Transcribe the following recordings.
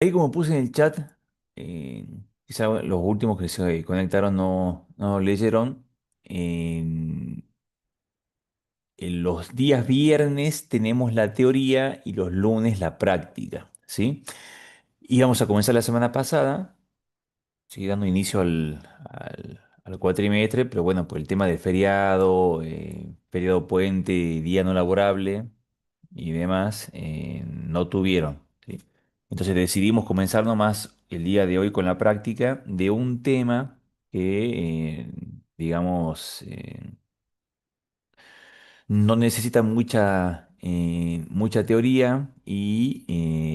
Ahí como puse en el chat, quizá los últimos que se conectaron no leyeron. En, en los días viernes tenemos la teoría y los lunes la práctica, ¿sí? Íbamos a comenzar la semana pasada, sí, dando inicio al cuatrimestre, pero bueno, por el tema de feriado, periodo puente, día no laborable y demás, no tuvieron, ¿sí? Entonces decidimos comenzar nomás el día de hoy con la práctica de un tema que, digamos, no necesita mucha teoría y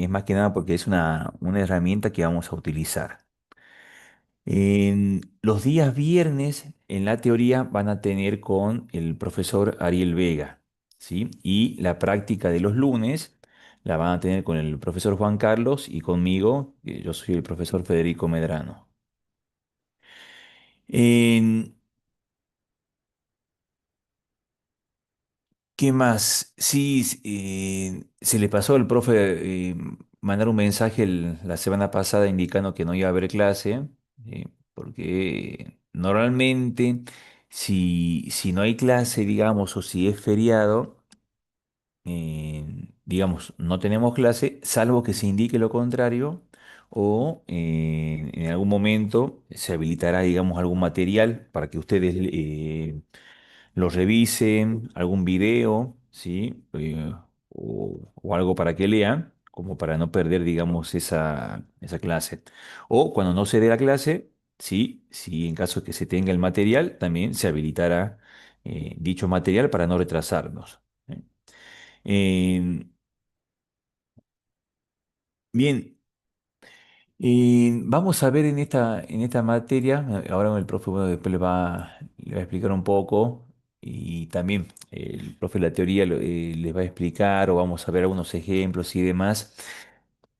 es más que nada porque es una herramienta que vamos a utilizar. En los días viernes, en la teoría, van a tener con el profesor Ariel Vega, ¿sí? Y la práctica de los lunes la van a tener con el profesor Juan Carlos y conmigo, que yo soy el profesor Federico Medrano. En- ¿Qué más? Sí, se le pasó al profe mandar un mensaje la semana pasada indicando que no iba a haber clase, porque normalmente si no hay clase, digamos, o si es feriado, digamos, no tenemos clase, salvo que se indique lo contrario, o en algún momento se habilitará, digamos, algún material para que ustedes lo revisen, algún video, ¿sí? O algo para que lean, como para no perder, digamos, esa clase. O cuando no se dé la clase, sí, sí, en caso de que se tenga el material, también se habilitará dicho material para no retrasarnos. ¿Eh? Eh, Bien, vamos a ver en esta materia, ahora el profe, bueno, después le va a explicar un poco y también el profe de la teoría les va a explicar o vamos a ver algunos ejemplos y demás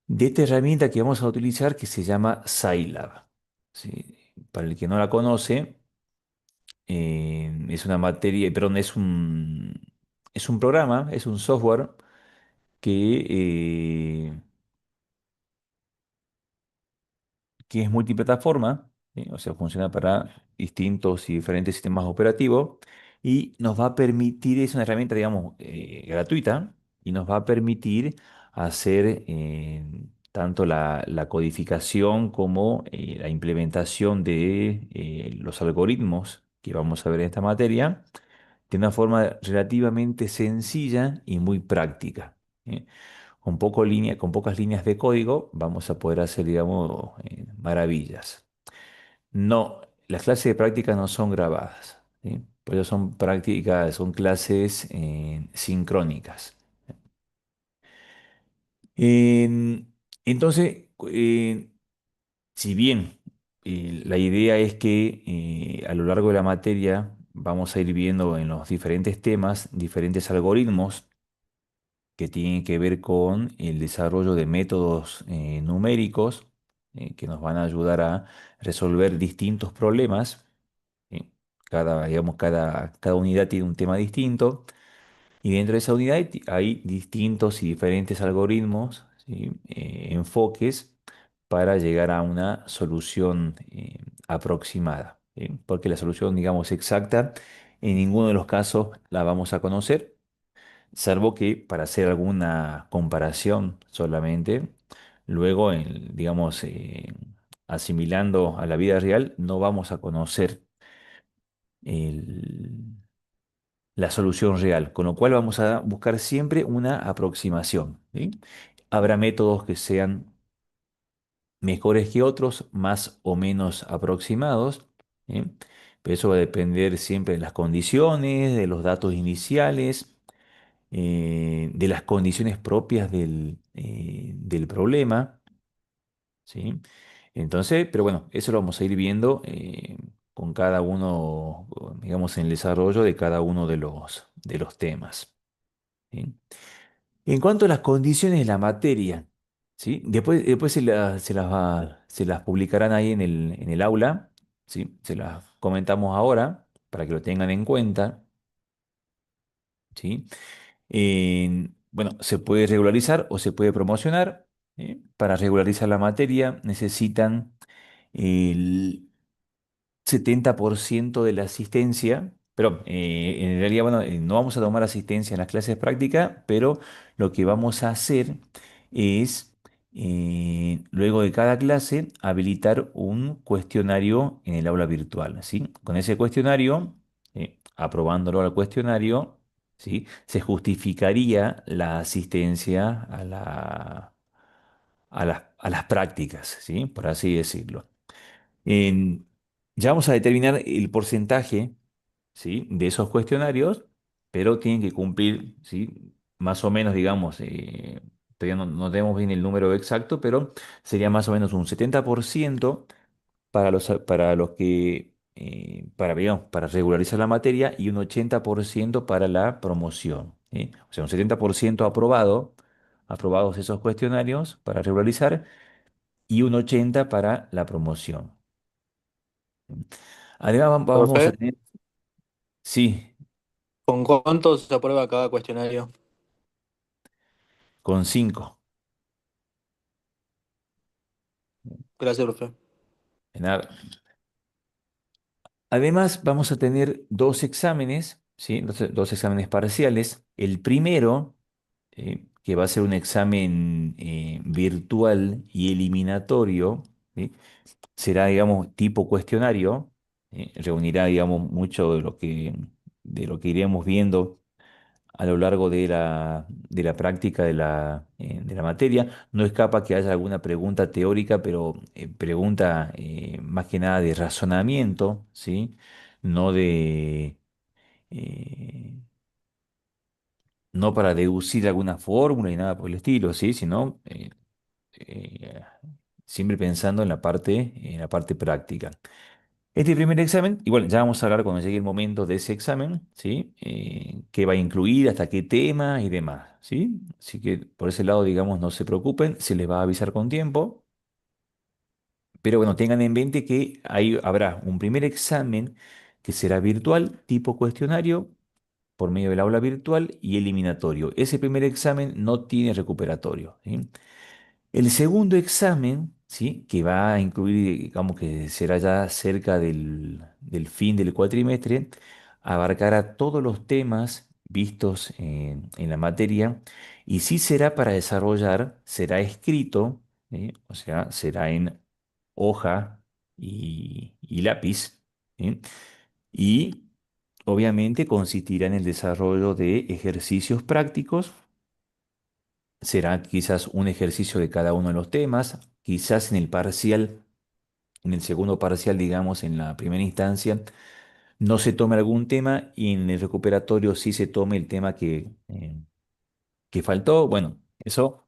de esta herramienta que vamos a utilizar que se llama Scilab. ¿Sí? Para el que no la conoce, es una materia, perdón, es un programa, es un software que es multiplataforma, ¿sí? O sea, funciona para distintos y diferentes sistemas operativos y nos va a permitir, es una herramienta, digamos, gratuita y nos va a permitir hacer tanto la codificación como la implementación de los algoritmos que vamos a ver en esta materia de una forma relativamente sencilla y muy práctica. ¿Eh? Con pocas líneas de código vamos a poder hacer, digamos, maravillas. No, las clases de práctica no son grabadas, ¿sí? Por eso son prácticas, son clases sincrónicas. En- entonces, si bien la idea es que a lo largo de la materia vamos a ir viendo en los diferentes temas diferentes algoritmos que tienen que ver con el desarrollo de métodos numéricos que nos van a ayudar a resolver distintos problemas. ¿Sí? Digamos, cada unidad tiene un tema distinto y dentro de esa unidad hay distintos y diferentes algoritmos, ¿sí? Enfoques para llegar a una solución aproximada. ¿Sí? Porque la solución, digamos, exacta, en ninguno de los casos la vamos a conocer salvo que para hacer alguna comparación solamente, luego, digamos, asimilando a la vida real, no vamos a conocer el- la solución real, con lo cual vamos a buscar siempre una aproximación, ¿sí? Habrá métodos que sean mejores que otros, más o menos aproximados, ¿sí? Pero eso va a depender siempre de las condiciones, de los datos iniciales de las condiciones propias del problema, ¿sí? Entonces, pero bueno, eso lo vamos a ir viendo con cada uno, digamos, en el desarrollo de cada uno de los temas, ¿sí? En cuanto a las condiciones de la materia, ¿sí? Después se las publicarán ahí en el aula, ¿sí? Se las comentamos ahora para que lo tengan en cuenta, ¿sí? Bueno, se puede regularizar o se puede promocionar. Para regularizar la materia necesitan el 70% de la asistencia, pero en realidad, bueno, no vamos a tomar asistencia en las clases prácticas, pero lo que vamos a hacer es, luego de cada clase, habilitar un cuestionario en el aula virtual, ¿sí? Con ese cuestionario, aprobándolo al cuestionario, ¿sí? Se justificaría la asistencia a las prácticas, ¿sí? Por así decirlo. En- ya vamos a determinar el porcentaje, ¿sí? De esos cuestionarios, pero tienen que cumplir, ¿sí? Más o menos, digamos, todavía no tenemos bien el número exacto, pero sería más o menos un 70% para los que, digamos, para regularizar la materia y un 80% para la promoción, ¿sí? O sea, un 70% aprobados esos cuestionarios para regularizar y un 80% para la promoción. Además, vamos a Profe, tener, sí, ¿con cuánto se aprueba cada cuestionario? con 5. Gracias, profe. Además, vamos a tener dos exámenes, ¿sí? Dos exámenes parciales. El primero, que va a ser un examen virtual y eliminatorio, ¿sí? Será, digamos, tipo cuestionario. Reunirá, digamos, mucho de lo que iremos viendo a lo largo de la práctica de la materia. No escapa que haya alguna pregunta teórica, pero pregunta más que nada de razonamiento, ¿sí? No eh, no para deducir alguna fórmula y nada por el estilo, ¿sí? Sino eh, siempre pensando en la parte práctica. Este primer examen, y bueno, ya vamos a hablar cuando llegue el momento de ese examen, ¿sí? Qué va a incluir, hasta qué tema y demás, ¿sí? Así que por ese lado, digamos, no se preocupen, se les va a avisar con tiempo, pero bueno, tengan en mente que ahí habrá un primer examen que será virtual, tipo cuestionario, por medio del aula virtual y eliminatorio. Ese primer examen no tiene recuperatorio, ¿sí? El segundo examen, ¿sí? Que va a incluir, digamos que será ya cerca del fin del cuatrimestre, abarcará todos los temas vistos en la materia y si será para desarrollar, será escrito, o sea, será en hoja y lápiz, ¿sí? Y obviamente consistirá en el desarrollo de ejercicios prácticos. Será quizás un ejercicio de cada uno de los temas, quizás en el parcial, en el segundo parcial, digamos, en la primera instancia, no se tome algún tema y en el recuperatorio sí se tome el tema que faltó. Bueno, eso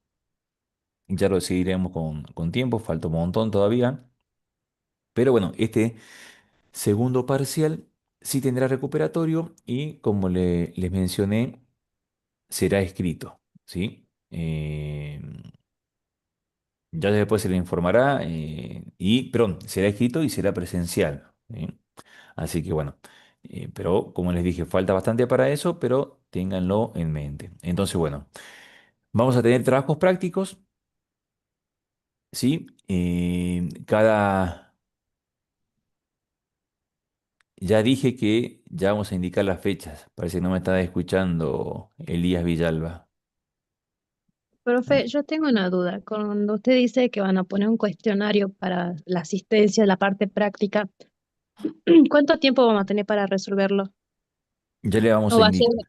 ya lo decidiremos con tiempo, falta un montón todavía. Pero bueno, este segundo parcial sí tendrá recuperatorio y como les mencioné, será escrito, ¿sí? Ya después se le informará, perdón, será escrito y será presencial, ¿sí? Así que bueno, pero como les dije, falta bastante para eso, pero ténganlo en mente. Entonces, bueno, vamos a tener trabajos prácticos, ¿sí? Ya dije que ya vamos a indicar las fechas. Parece que no me estaba escuchando Elías Villalba. Profe, yo tengo una duda. Cuando usted dice que van a poner un cuestionario para la asistencia, la parte práctica, ¿cuánto tiempo vamos a tener para resolverlo? Ya le vamos ¿O a va a ser? indicar.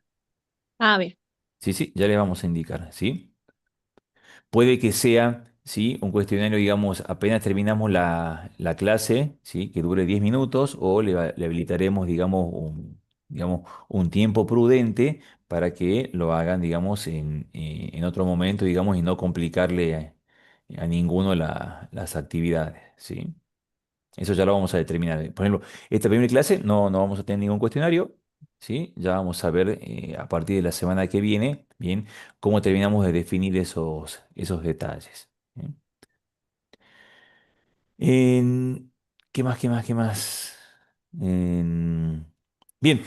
Ah, bien. Sí, sí, ya le vamos a indicar, ¿sí? Puede que sea, ¿sí? Un cuestionario, digamos, apenas terminamos la clase, ¿sí? Que dure 10 minutos o le habilitaremos, digamos, un tiempo prudente para que lo hagan, digamos, en otro momento, digamos, y no complicarle a ninguno las actividades, ¿sí? Eso ya lo vamos a determinar. Por ejemplo, esta primera clase no vamos a tener ningún cuestionario, ¿sí? Ya vamos a ver a partir de la semana que viene, bien, cómo terminamos de definir esos detalles. ¿Bien? En- ¿Qué más, qué más, qué más? En- Bien,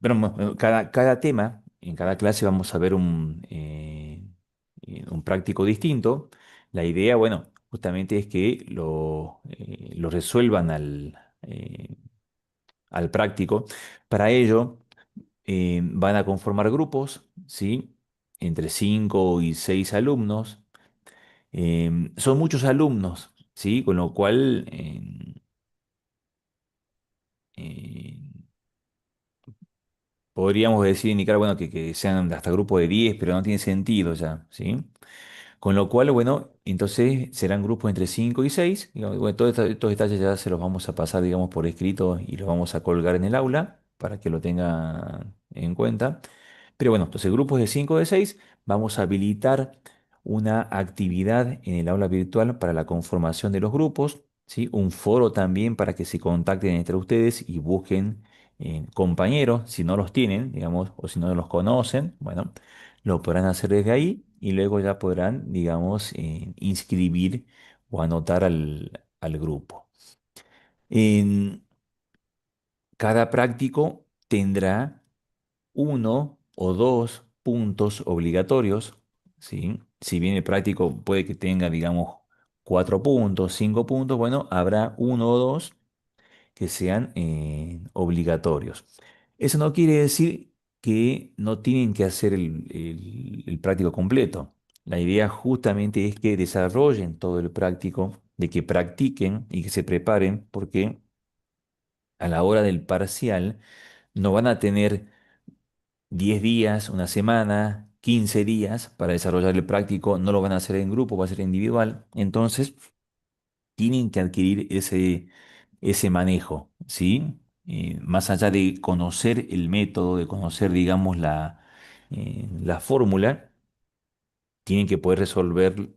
pero bueno, cada tema, en cada clase vamos a ver un práctico distinto. La idea, bueno, justamente es que lo resuelvan al práctico. Para ello, van a conformar grupos, ¿sí? Entre 5 y 6 alumnos. Son muchos alumnos, ¿sí? Con lo cual, eh, podríamos decir, indicar, bueno, que sean hasta grupos de 10, pero no tiene sentido ya, ¿sí? Con lo cual, bueno, entonces serán grupos entre 5 y 6. Digamos, bueno, estos detalles ya se los vamos a pasar, digamos, por escrito y los vamos a colgar en el aula para que lo tengan en cuenta. Pero bueno, entonces grupos de 5 o de 6, vamos a habilitar una actividad en el aula virtual para la conformación de los grupos, ¿sí? Un foro también para que se contacten entre ustedes y busquen compañeros, si no los tienen, digamos, o si no los conocen, bueno, lo podrán hacer desde ahí y luego ya podrán, digamos, inscribir o anotar al grupo. En cada práctico tendrá uno o dos puntos obligatorios, ¿sí? Si bien el práctico puede que tenga, digamos, 4 puntos, 5 puntos, bueno, habrá uno o dos que sean obligatorios. Eso no quiere decir que no tienen que hacer el práctico completo. La idea justamente es que desarrollen todo el práctico, de que practiquen y que se preparen, porque a la hora del parcial no van a tener 10 días, una semana, 15 días para desarrollar el práctico, no lo van a hacer en grupo, va a ser individual. Entonces, tienen que adquirir ese manejo, ¿sí? Más allá de conocer el método, de conocer, digamos, la fórmula, tienen que poder resolver,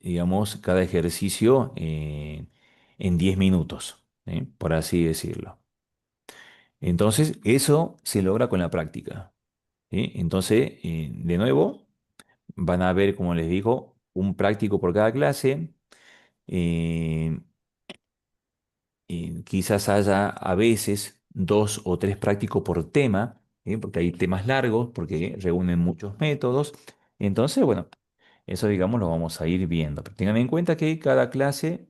digamos, cada ejercicio en 10 minutos, ¿sí? Por así decirlo. Entonces, eso se logra con la práctica, ¿sí? Entonces, de nuevo, van a ver, como les digo, un práctico por cada clase. eh, Quizás haya a veces dos o tres prácticos por tema, porque hay temas largos, porque reúnen muchos métodos. Entonces, bueno, eso digamos lo vamos a ir viendo. Pero tengan en cuenta que en cada clase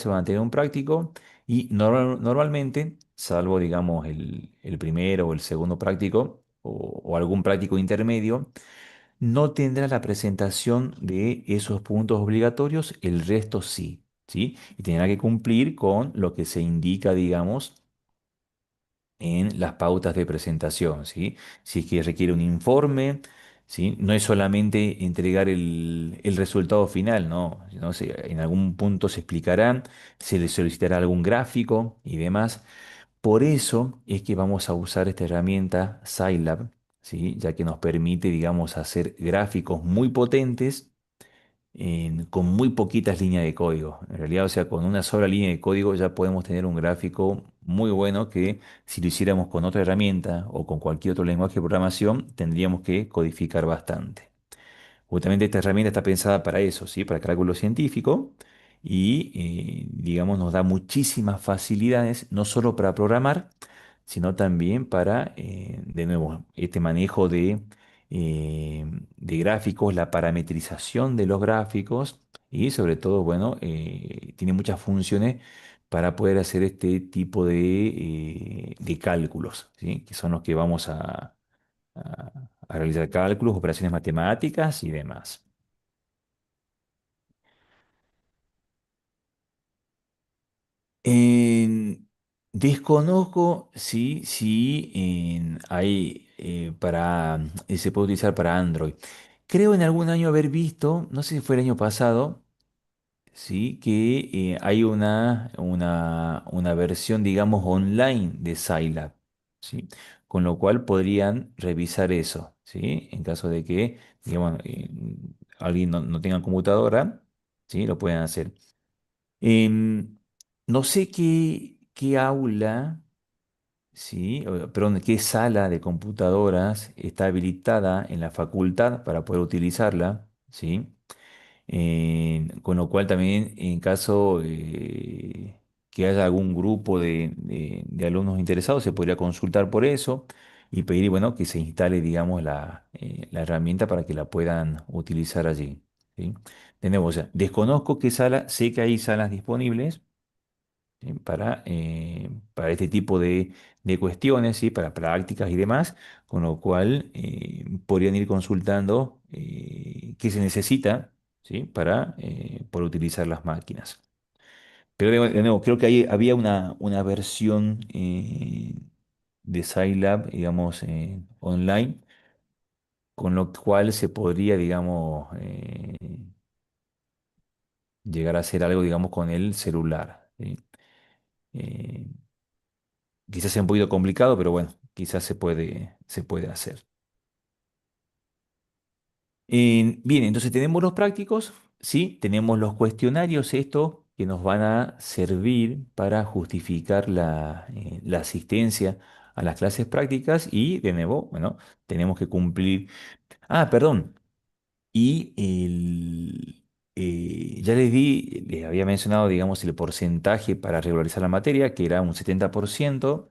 van a tener un práctico y normalmente, salvo digamos el primero o el segundo práctico o algún práctico intermedio, no tendrá la presentación de esos puntos obligatorios, el resto sí, ¿sí? Y tendrá que cumplir con lo que se indica, digamos, en las pautas de presentación, ¿sí? Si es que requiere un informe, ¿sí? No es solamente entregar el resultado final, ¿no? En algún punto se explicará, se le solicitará algún gráfico y demás. Por eso es que vamos a usar esta herramienta Scilab, ¿sí? Ya que nos permite, digamos, hacer gráficos muy potentes con muy poquitas líneas de código. En realidad, o sea, con una sola línea de código ya podemos tener un gráfico muy bueno que si lo hiciéramos con otra herramienta o con cualquier otro lenguaje de programación, tendríamos que codificar bastante. Justamente esta herramienta está pensada para eso, ¿sí? Para cálculo científico y, digamos, nos da muchísimas facilidades, no solo para programar, sino también para, de nuevo, este manejo de gráficos, la parametrización de los gráficos y sobre todo, bueno, tiene muchas funciones para poder hacer este tipo de cálculos, ¿sí? Que son los que vamos a realizar cálculos, operaciones matemáticas y demás. En- Desconozco si hay se puede utilizar para Android. Creo en algún año haber visto, no sé si fue el año pasado, sí, que hay una versión, digamos, online de Scilab, ¿sí? Con lo cual podrían revisar eso, ¿sí? En caso de que, digamos, alguien no tenga computadora, ¿sí? Lo pueden hacer. Em, no sé qué aula, ¿sí? Perdón, qué sala de computadoras está habilitada en la facultad para poder utilizarla, ¿sí? Con lo cual también en caso que haya algún grupo de alumnos interesados, se podría consultar por eso y pedir, bueno, que se instale, digamos, la herramienta para que la puedan utilizar allí, ¿sí? De nuevo, o sea, desconozco qué sala, sé que hay salas disponibles, ¿sí? Para este tipo de cuestiones, ¿sí? Para prácticas y demás, con lo cual podrían ir consultando qué se necesita, ¿sí? Para poder utilizar las máquinas. Pero de nuevo, creo que ahí había una versión de Scilab, digamos, online, con lo cual se podría, digamos, llegar a hacer algo, digamos, con el celular, ¿sí? Eh, Quizás sea un poquito complicado, pero bueno, quizás se puede hacer. Bien, entonces tenemos los prácticos, sí, tenemos los cuestionarios estos que nos van a servir para justificar la asistencia a las clases prácticas y de nuevo, bueno, tenemos que cumplir. Ah, perdón. Y ya les había mencionado, digamos, el porcentaje para regularizar la materia, que era un 70%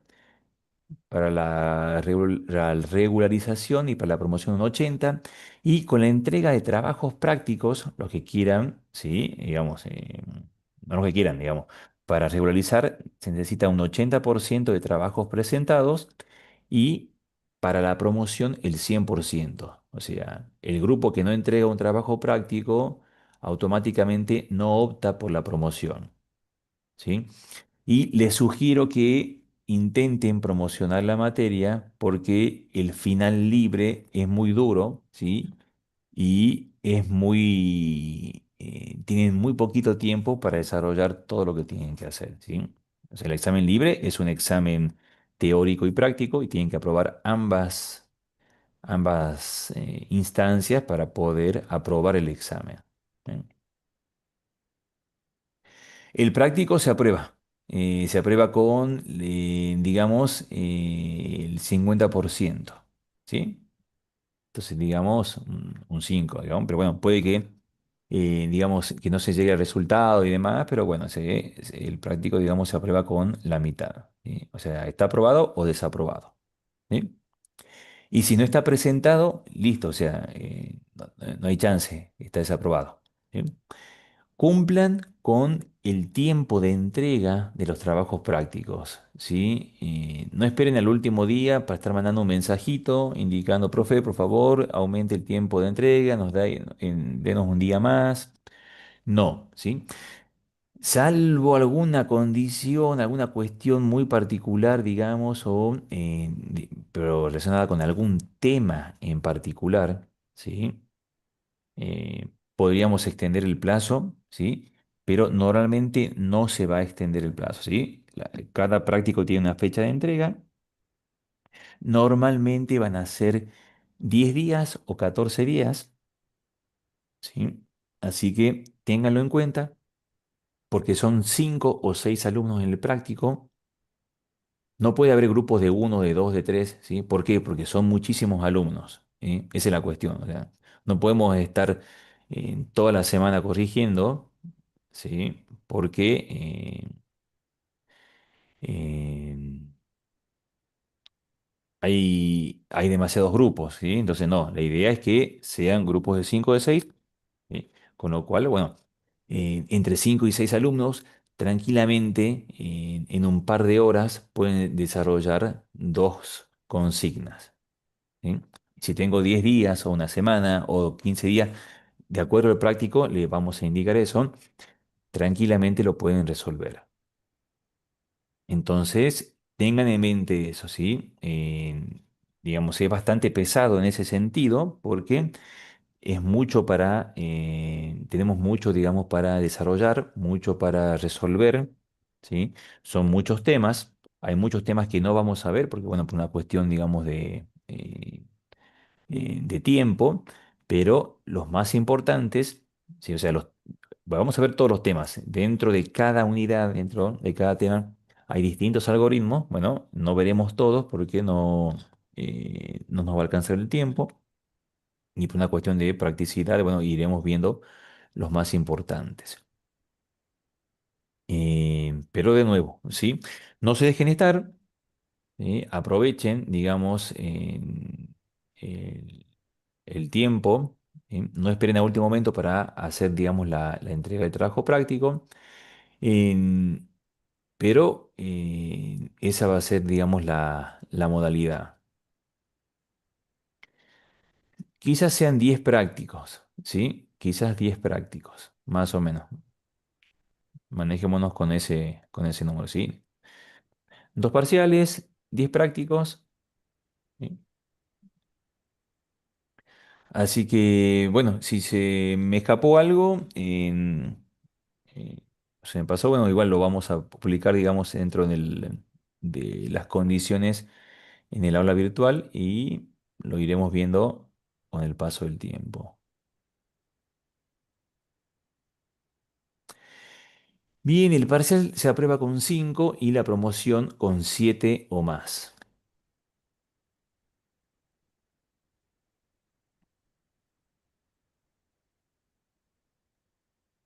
para la regularización y para la promoción un 80%, y con la entrega de trabajos prácticos, los que quieran, ¿sí? Digamos, no los que quieran, digamos, para regularizar se necesita un 80% de trabajos presentados y para la promoción el 100%. O sea, el grupo que no entrega un trabajo práctico automáticamente no opta por la promoción, ¿sí? Y les sugiero que intenten promocionar la materia porque el final libre es muy duro, ¿sí? Y es tienen muy poquito tiempo para desarrollar todo lo que tienen que hacer, ¿sí? O sea, el examen libre es un examen teórico y práctico y tienen que aprobar ambas instancias para poder aprobar el examen. ¿Eh? El práctico se aprueba con, digamos, el 50%, ¿sí? Entonces, digamos, un 5, digamos, pero bueno, puede que, digamos, que no se llegue al resultado y demás, pero bueno, el práctico, digamos, se aprueba con la mitad, ¿sí? O sea, está aprobado o desaprobado, ¿sí? Y si no está presentado, listo, o sea, no hay chance, está desaprobado, ¿sí? Cumplan con el tiempo de entrega de los trabajos prácticos, ¿sí? No esperen al último día para estar mandando un mensajito indicando, profe, por favor, aumente el tiempo de entrega, denos un día más. No, ¿sí? Salvo alguna condición, alguna cuestión muy particular, digamos, pero relacionada con algún tema en particular, ¿sí? Podríamos extender el plazo, ¿sí? Pero normalmente no se va a extender el plazo, ¿sí? Cada práctico tiene una fecha de entrega. Normalmente van a ser 10 días o 14 días, ¿sí? Así que ténganlo en cuenta porque son 5 o 6 alumnos en el práctico. No puede haber grupos de uno, de dos, de tres, ¿sí? ¿Por qué? Porque son muchísimos alumnos, ¿sí? Esa es la cuestión. O sea, no podemos estar toda la semana corrigiendo, ¿sí? Porque eh, hay demasiados grupos, ¿sí? Entonces, no, la idea es que sean grupos de 5 o de 6, ¿sí? Con lo cual, bueno, entre 5 y 6 alumnos, tranquilamente, en un par de horas, pueden desarrollar dos consignas, ¿sí? Si tengo 10 días o una semana o 15 días, de acuerdo al práctico, le vamos a indicar eso, tranquilamente lo pueden resolver. Entonces, tengan en mente eso, ¿sí? Digamos, es bastante pesado en ese sentido porque es mucho tenemos mucho, digamos, para desarrollar, mucho para resolver, ¿sí? Son muchos temas, hay muchos temas que no vamos a ver porque, bueno, por una cuestión, digamos, de tiempo, pero los más importantes, ¿sí? O sea, vamos a ver todos los temas. Dentro de cada unidad, dentro de cada tema, hay distintos algoritmos. Bueno, no veremos todos porque no nos va a alcanzar el tiempo. Y por una cuestión de practicidad, bueno, iremos viendo los más importantes. Pero de nuevo, ¿sí? No se dejen estar, ¿sí? Aprovechen, digamos, el tiempo. ¿Sí? No esperen a último momento para hacer, digamos, la entrega del trabajo práctico. En- pero esa va a ser, digamos, la modalidad. Quizás sean 10 prácticos, ¿sí? Quizás 10 prácticos, más o menos. Manejémonos con ese número, ¿sí? Dos parciales, 10 prácticos. ¿Sí? Así que, bueno, si se me escapó algo, eh, se me pasó, bueno, igual lo vamos a publicar, digamos, dentro de las condiciones en el aula virtual y lo iremos viendo con el paso del tiempo. Bien, el parcial se aprueba con 5 y la promoción con 7 o más.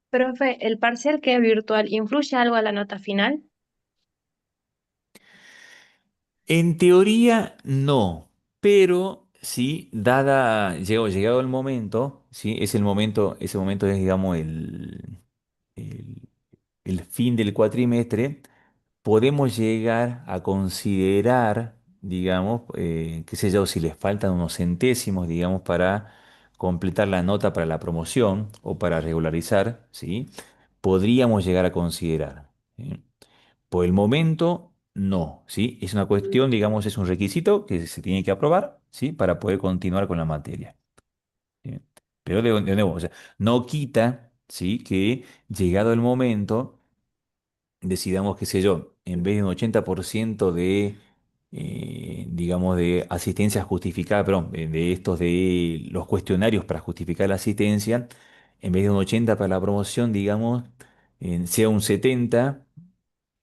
Profe, ¿el parcial que es virtual influye algo a la nota final? En teoría, no, pero sí, llegado el momento, sí, es el momento, ese momento es, digamos, el, el fin del cuatrimestre, podemos llegar a considerar, digamos, qué sé yo, si les faltan unos centésimos, digamos, para completar la nota para la promoción o para regularizar, ¿sí? Podríamos llegar a considerar. ¿Sí? Por el momento, no, ¿sí? Es una cuestión, digamos, es un requisito que se tiene que aprobar, ¿sí? Para poder continuar con la materia. ¿Sí? Pero de nuevo, o sea, no quita, ¿sí? Que llegado el momento decidamos, qué sé yo, en vez de un 80% digamos, de asistencia justificada, perdón, de estos de los cuestionarios para justificar la asistencia, en vez de un 80 para la promoción, digamos, sea un 70,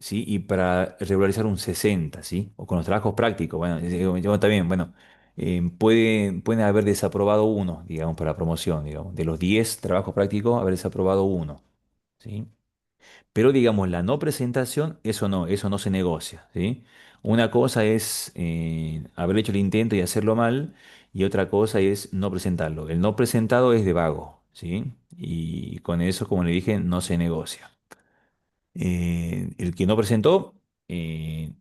¿sí? Y para regularizar un 60, ¿sí? O con los trabajos prácticos, bueno, yo también, bueno, pueden haber desaprobado uno, digamos, para la promoción, digamos, de los 10 trabajos prácticos, haber desaprobado uno, ¿sí? Pero digamos, la no presentación, eso no se negocia, ¿sí? Una cosa es haber hecho el intento y hacerlo mal, y otra cosa es no presentarlo. El no presentado es de vago, ¿sí? Y con eso, como le dije, no se negocia. El que no presentó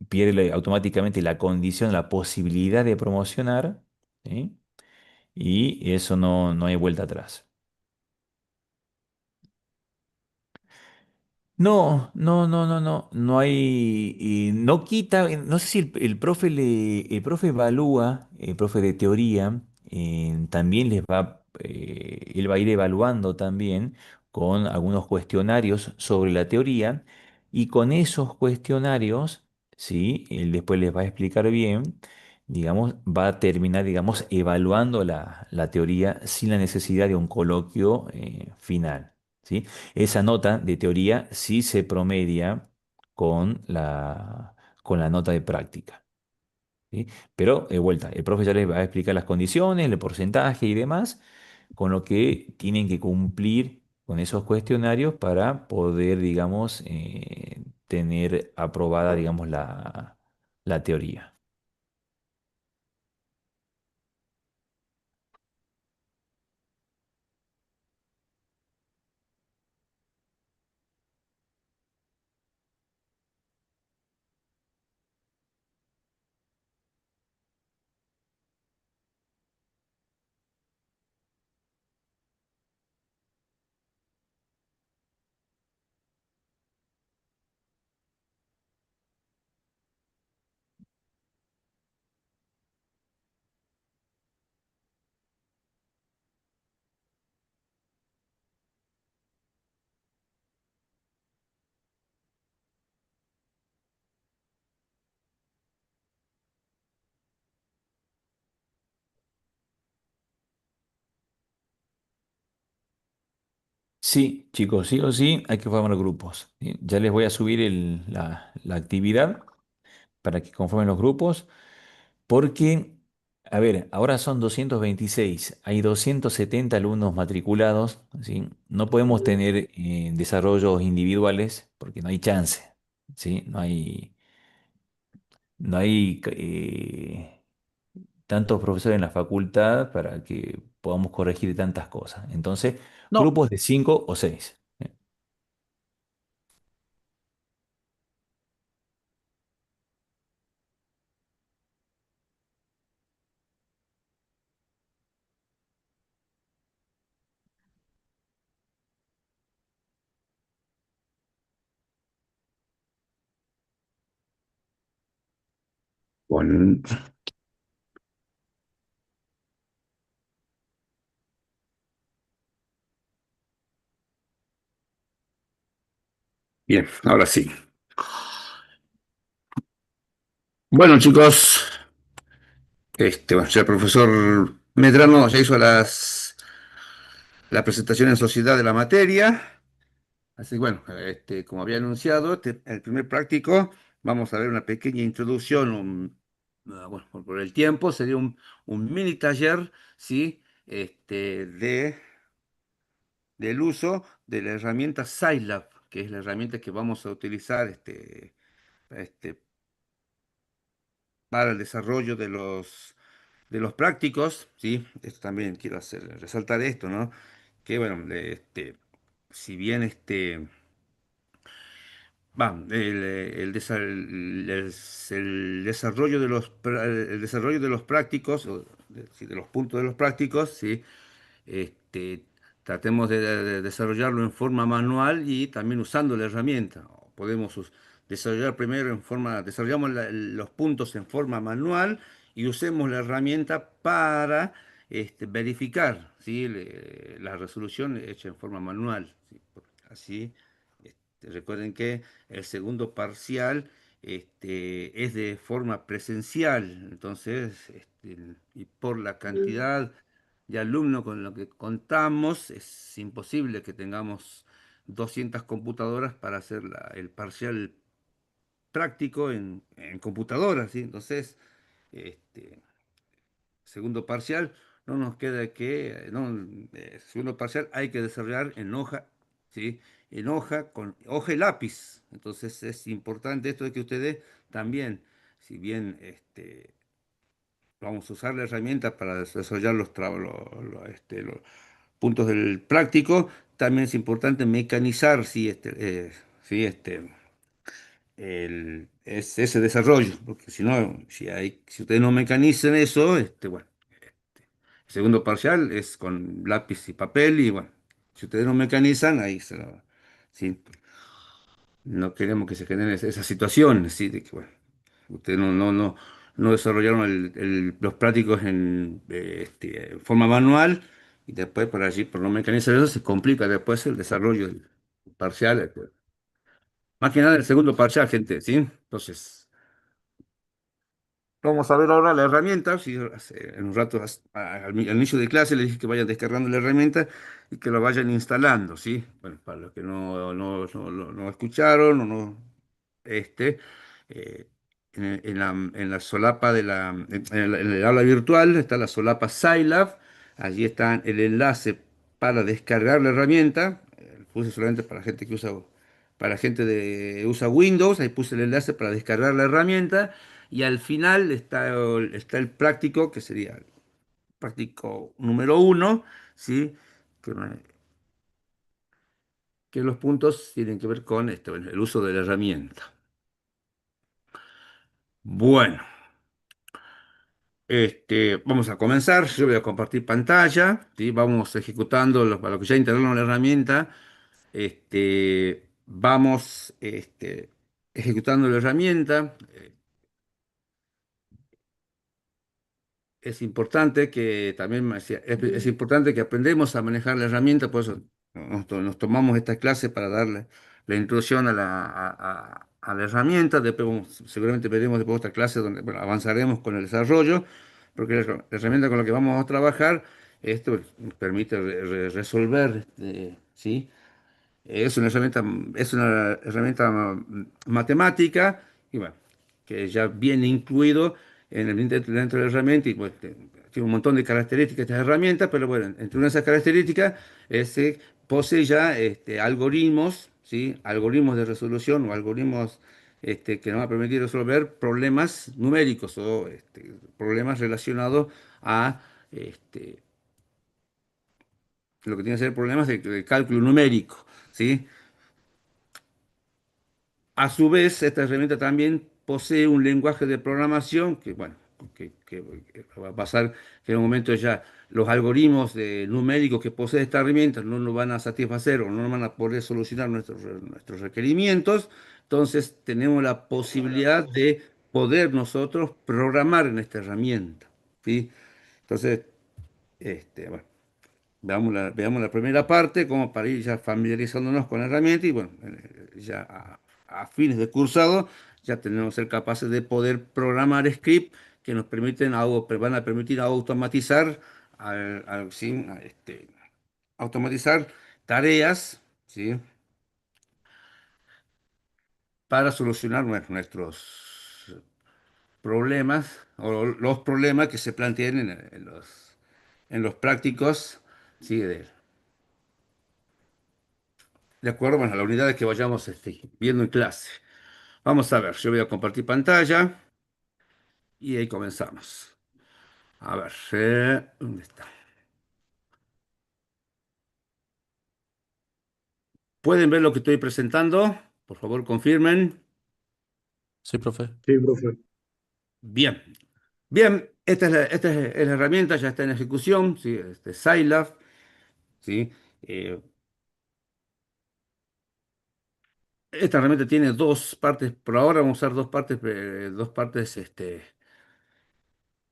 pierde automáticamente la condición, la posibilidad de promocionar, ¿sí? Y eso no hay vuelta atrás. No hay, no quita, no sé si el profe evalúa, el profe de teoría, también él va a ir evaluando también con algunos cuestionarios sobre la teoría y con esos cuestionarios, sí, él después les va a explicar bien, digamos, va a terminar, digamos, evaluando la teoría sin la necesidad de un coloquio final. ¿Sí? Esa nota de teoría sí se promedia con con la nota de práctica. ¿Sí? Pero, de vuelta, el profe ya les va a explicar las condiciones, el porcentaje y demás, con lo que tienen que cumplir con esos cuestionarios para poder, digamos, tener aprobada, digamos, la teoría. Sí, chicos, sí o sí, hay que formar grupos. ¿Sí? Ya les voy a subir la actividad para que conformen los grupos. Porque, a ver, ahora son 226, hay 270 alumnos matriculados, ¿sí? No podemos tener desarrollos individuales porque no hay chance, ¿sí? No hay tantos profesores en la facultad para que podamos corregir tantas cosas. Entonces, No, grupos de 5 o 6. Con- Bien, ahora sí. Bueno, chicos, bueno, ya el profesor Medrano ya hizo la presentación en sociedad de la materia. Así que bueno, como había anunciado, el primer práctico, vamos a ver una pequeña introducción, bueno, por el tiempo, sería un mini taller, ¿sí? Del uso de la herramienta Scilab, que es la herramienta que vamos a utilizar este, para el desarrollo de los prácticos, ¿sí? Esto también quiero resaltar esto, ¿no? Que bueno, si bien el desarrollo el desarrollo de los prácticos, sí, de los puntos de los prácticos, ¿sí? este, Tratemos de desarrollarlo en forma manual y también usando la herramienta. Podemos desarrollar primero desarrollamos los puntos en forma manual y usemos la herramienta para verificar, ¿sí? La resolución hecha en forma manual, ¿sí? Así, recuerden que el segundo parcial es de forma presencial, entonces, y por la cantidad de alumnos con lo que contamos, es imposible que tengamos 200 computadoras para hacer el parcial práctico en computadoras, ¿sí? Entonces, este, segundo parcial, no nos queda que, no, segundo parcial hay que desarrollar en hoja, ¿sí? En hoja, con hoja y lápiz. Entonces es importante esto de que ustedes también, si bien vamos a usar la herramienta para desarrollar los puntos del práctico, también es importante mecanizar, ¿sí? ¿Sí? Ese desarrollo, porque si no, si ustedes no mecanizan eso, bueno, el segundo parcial es con lápiz y papel y bueno, si ustedes no mecanizan, ahí ¿sí? No queremos que se genere esa situación, ¿sí? De que, bueno, ustedes no desarrollaron los prácticos en forma manual y después por allí, por no mecanizar eso, se complica después el desarrollo del parcial. Más que nada el segundo parcial, gente, ¿sí? Entonces, vamos a ver ahora la herramienta. Sí, en un rato, al inicio de clase, les dije que vayan descargando la herramienta y que lo vayan instalando, ¿sí? Bueno, para los que no escucharon o no, este, eh, en la solapa en el aula virtual está la solapa Scilab. Allí está el enlace para descargar la herramienta. Puse solamente para gente usa Windows. Ahí puse el enlace para descargar la herramienta. Y al final está el práctico, que sería el práctico número uno, ¿sí? Que, que los puntos tienen que ver con bueno, el uso de la herramienta. Bueno, vamos a comenzar. Yo voy a compartir pantalla, ¿sí? Vamos ejecutando para los que ya integraron la herramienta. Vamos ejecutando la herramienta. Es importante que también es importante que aprendemos a manejar la herramienta, por eso nos tomamos esta clase para darle la introducción a la herramienta. Después seguramente veremos después otra clase donde bueno, avanzaremos con el desarrollo, porque la herramienta con la que vamos a trabajar esto nos permite resolver, ¿sí? Es una herramienta matemática y bueno, que ya viene incluido dentro de la herramienta y bueno, tiene un montón de características esta herramienta, pero bueno, entre una de esas características posee ya algoritmos, ¿sí? Algoritmos de resolución o algoritmos que nos van a permitir resolver problemas numéricos o problemas relacionados a este, lo que tiene que ser problemas de cálculo numérico, ¿sí? A su vez, esta herramienta también posee un lenguaje de programación que, bueno, que va a pasar que en un momento ya los algoritmos numéricos que posee esta herramienta no nos van a satisfacer o no van a poder solucionar nuestros requerimientos. Entonces, tenemos la posibilidad de poder nosotros programar en esta herramienta, ¿sí? Entonces, bueno. Veamos la primera parte, como para ir ya familiarizándonos con la herramienta y bueno, ya a fines de cursado ya tenemos que ser capaces de poder programar script que nos permiten van a permitir automatizar, ¿sí? Automatizar tareas, ¿sí? Para solucionar nuestros problemas o los problemas que se planteen en los prácticos, ¿sí? De acuerdo, bueno, a las unidades que vayamos viendo en clase. Vamos a ver, yo voy a compartir pantalla y ahí comenzamos. A ver, ¿dónde está? ¿Pueden ver lo que estoy presentando? Por favor, confirmen. Sí, profe. Sí, profe. Bien, bien, esta es la herramienta, ya está en ejecución, ¿sí? Scilab, ¿sí? Eh, Esta herramienta tiene dos partes, por ahora vamos a usar dos partes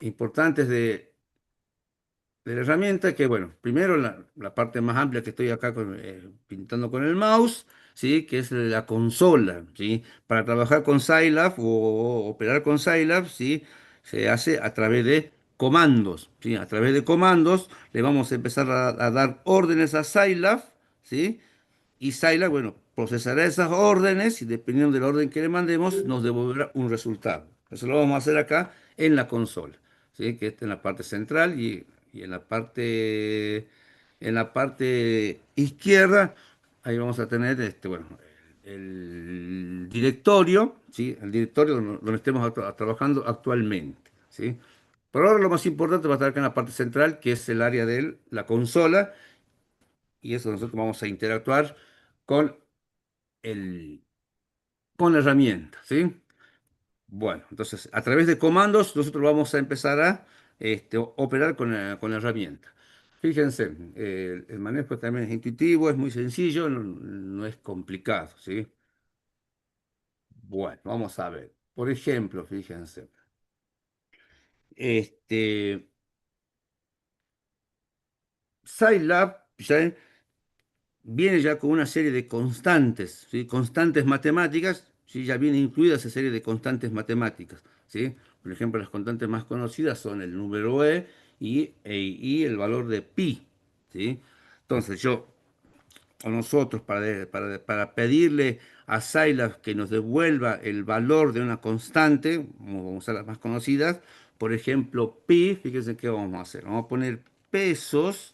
importantes de la herramienta, que bueno, primero la parte más amplia que estoy acá pintando con el mouse, ¿sí? Que es la consola, ¿sí? Para trabajar con Scilab o operar con Scilab, ¿sí? Se hace a través de comandos, ¿sí? A través de comandos le vamos a empezar a dar órdenes a Scilab, ¿sí? Y Scilab, bueno, procesará esas órdenes y dependiendo del orden que le mandemos, nos devolverá un resultado. Eso lo vamos a hacer acá en la consola, ¿sí? Que está en la parte central y en la parte izquierda, ahí vamos a tener, bueno, el directorio, ¿sí? El directorio donde estemos trabajando actualmente, ¿sí? Por ahora lo más importante va a estar acá en la parte central, que es el área de la consola, y eso nosotros vamos a interactuar con el, con la herramienta, ¿sí? Bueno, entonces a través de comandos nosotros vamos a empezar a operar con la herramienta. Fíjense, el manejo también es intuitivo, es muy sencillo, no es complicado, ¿sí? Bueno, vamos a ver. Por ejemplo, fíjense, este, Scilab ya viene ya con una serie de constantes, ¿sí? Constantes matemáticas, ¿sí? Ya viene incluida esa serie de constantes matemáticas, ¿sí? Por ejemplo, las constantes más conocidas son el número y el valor de pi, ¿sí? Entonces, a nosotros, para pedirle a Scilab que nos devuelva el valor de una constante, vamos a usar las más conocidas, por ejemplo, pi, fíjense qué vamos a hacer. Vamos a poner pesos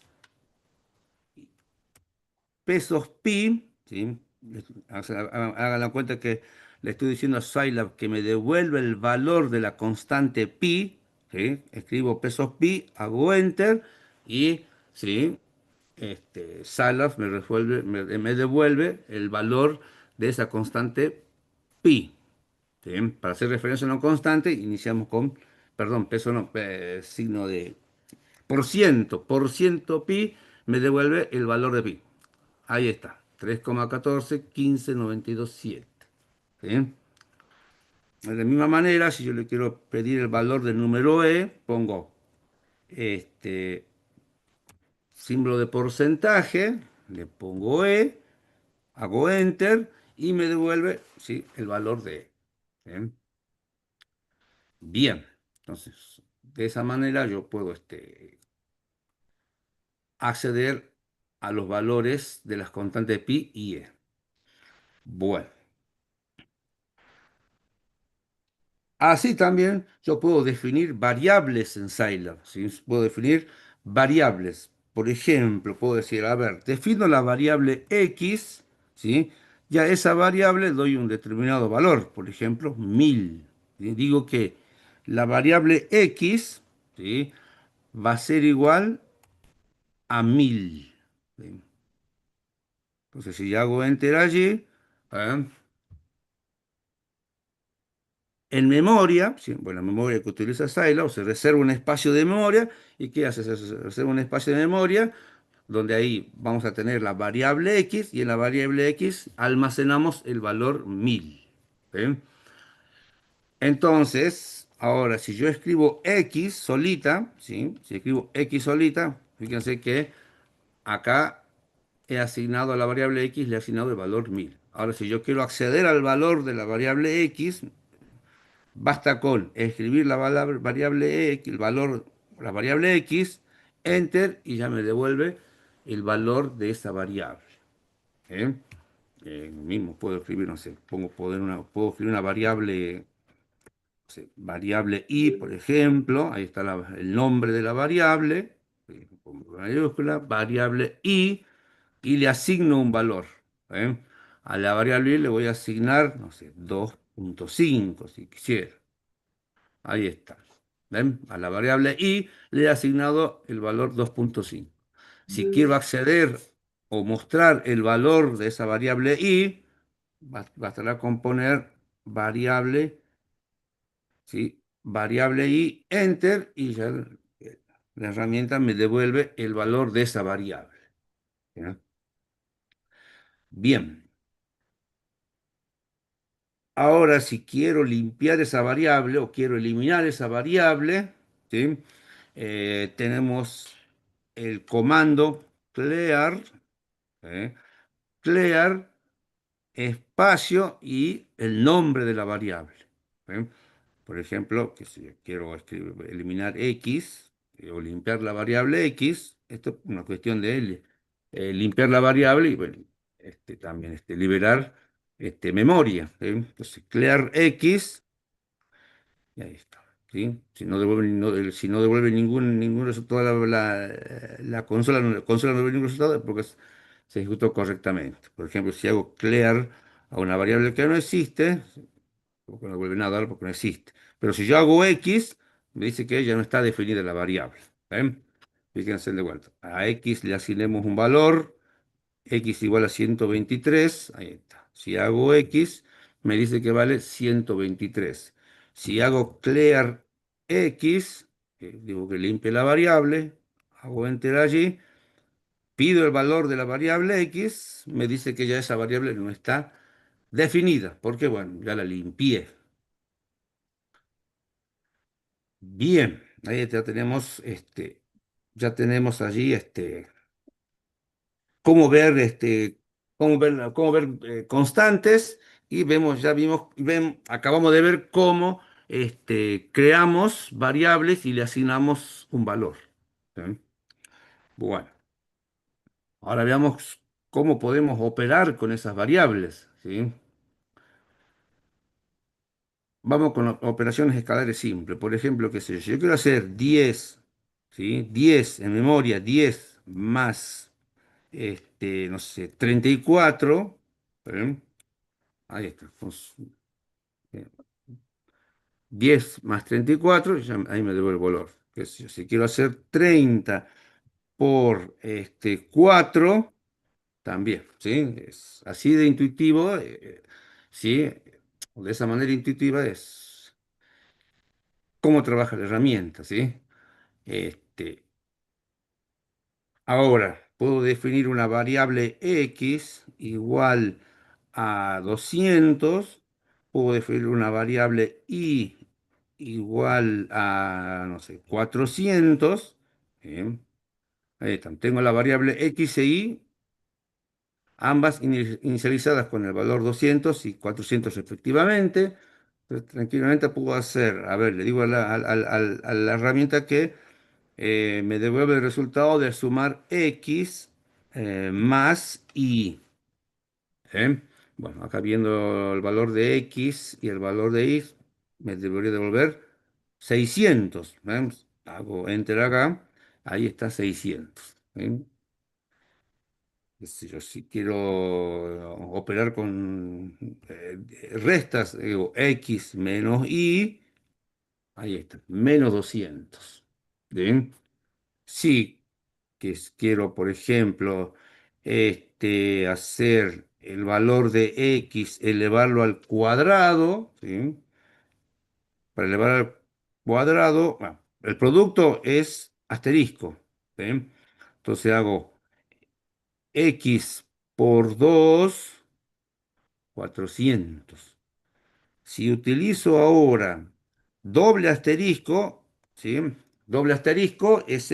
pesos pi, ¿sí? O sea, hagan la cuenta que le estoy diciendo a Scilab que me devuelve el valor de la constante pi, ¿sí? Escribo pesos pi, hago enter y, ¿sí? Scilab me devuelve el valor de esa constante pi, ¿sí? Para hacer referencia a una constante, iniciamos con, perdón, peso no, signo de por ciento pi me devuelve el valor de pi. Ahí está, 3,141592,7. ¿Sí? De la misma manera, si yo le quiero pedir el valor del número e, pongo este símbolo de porcentaje, le pongo e, hago enter y me devuelve, ¿sí? El valor de e. ¿Bien? Bien, entonces de esa manera yo puedo acceder a los valores de las constantes pi y e. Bueno. Así también yo puedo definir variables en Scilab, ¿sí? Puedo definir variables. Por ejemplo, puedo decir, a ver, defino la variable x, ¿sí? Ya esa variable doy un determinado valor, por ejemplo, 1000. ¿Sí? Digo que la variable x, ¿sí? Va a ser igual a 1000. ¿sí? Entonces, si yo hago enter allí, ¿eh? En memoria, ¿sí? Bueno, la memoria que utiliza Scilab, se reserva un espacio de memoria. ¿Y qué hace? Se reserva un espacio de memoria donde ahí vamos a tener la variable x y en la variable x almacenamos el valor 1000. ¿Sí? Entonces, ahora si yo escribo x solita, ¿sí? Si escribo x solita, fíjense que acá he asignado a la variable x, le he asignado el valor 1000. Ahora, si yo quiero acceder al valor de la variable x, basta con escribir la variable x, el valor, la variable x, enter y ya me devuelve el valor de esa variable. ¿Eh? Mismo puedo escribir, no sé, puedo escribir una variable, no sé, variable i, por ejemplo, ahí está el nombre de la variable, con mayúscula, variable i, y le asigno un valor. ¿Eh? A la variable i le voy a asignar, no sé, 2.5 si quisiera. Ahí está. ¿Ven? A la variable i le he asignado el valor 2.5. Si quiero acceder o mostrar el valor de esa variable i, bastará con poner variable, ¿sí? Variable i, enter, y ya la herramienta me devuelve el valor de esa variable. ¿Ya? Bien. Ahora, si quiero limpiar esa variable o quiero eliminar esa variable, ¿sí? Tenemos el comando clear, ¿eh? Clear espacio y el nombre de la variable. ¿Eh? Por ejemplo, que si yo quiero eliminar x o limpiar la variable x, esto es una cuestión de limpiar la variable y bueno, también liberar memoria. ¿Eh? Entonces, clear x, y ahí está. ¿Sí? Si no devuelve, si no devuelve ningún resultado, la consola no devuelve ningún resultado es porque se ejecutó correctamente. Por ejemplo, si hago clear a una variable que no existe, porque no vuelve nada porque no existe. Pero si yo hago X, me dice que ya no está definida la variable. ¿Ven? Fíjense de vuelta. A X le asignemos un valor, X igual a 123. Ahí está. Si hago X, me dice que vale 123. Si hago clear X, digo que limpie la variable, hago enter allí, pido el valor de la variable X, me dice que ya esa variable no está definida, porque bueno, ya la limpié. Bien, ahí ya tenemos allí cómo ver constantes y acabamos de ver cómo creamos variables y le asignamos un valor. ¿Sí? Bueno, ahora veamos cómo podemos operar con esas variables. ¿Sí? Vamos con operaciones escalares simples. Por ejemplo, qué sé yo, si yo quiero hacer 10, ¿sí? 10 en memoria, 10 más, no sé, 34, ¿eh? Ahí está, eh, 10 más 34, ahí me devuelve el valor. Qué sé yo, si quiero hacer 30 por 4, también, ¿sí? Es así de intuitivo, ¿sí? De esa manera intuitiva es cómo trabaja la herramienta, ¿sí? Este, Ahora, puedo definir una variable x igual a 200. Puedo definir una variable y igual a, no sé, 400. Bien, ahí están. Tengo la variable x e y, ambas inicializadas con el valor 200 y 400 respectivamente. Entonces, tranquilamente puedo hacer, a ver, le digo a la herramienta que me devuelve el resultado de sumar x más y. ¿Eh? Bueno, acá viendo el valor de x y el valor de y, me debería devolver 600. ¿Eh? Hago enter acá, ahí está 600. ¿Eh? Si quiero operar con restas, digo x menos y, ahí está, menos 200. ¿Bien? Si quiero, por ejemplo, hacer el valor de x, elevarlo al cuadrado, ¿sí? Para elevar al cuadrado, bueno, el producto es asterisco, ¿sí? Entonces hago x por 2 400. Si utilizo ahora doble asterisco, ¿sí? Doble asterisco es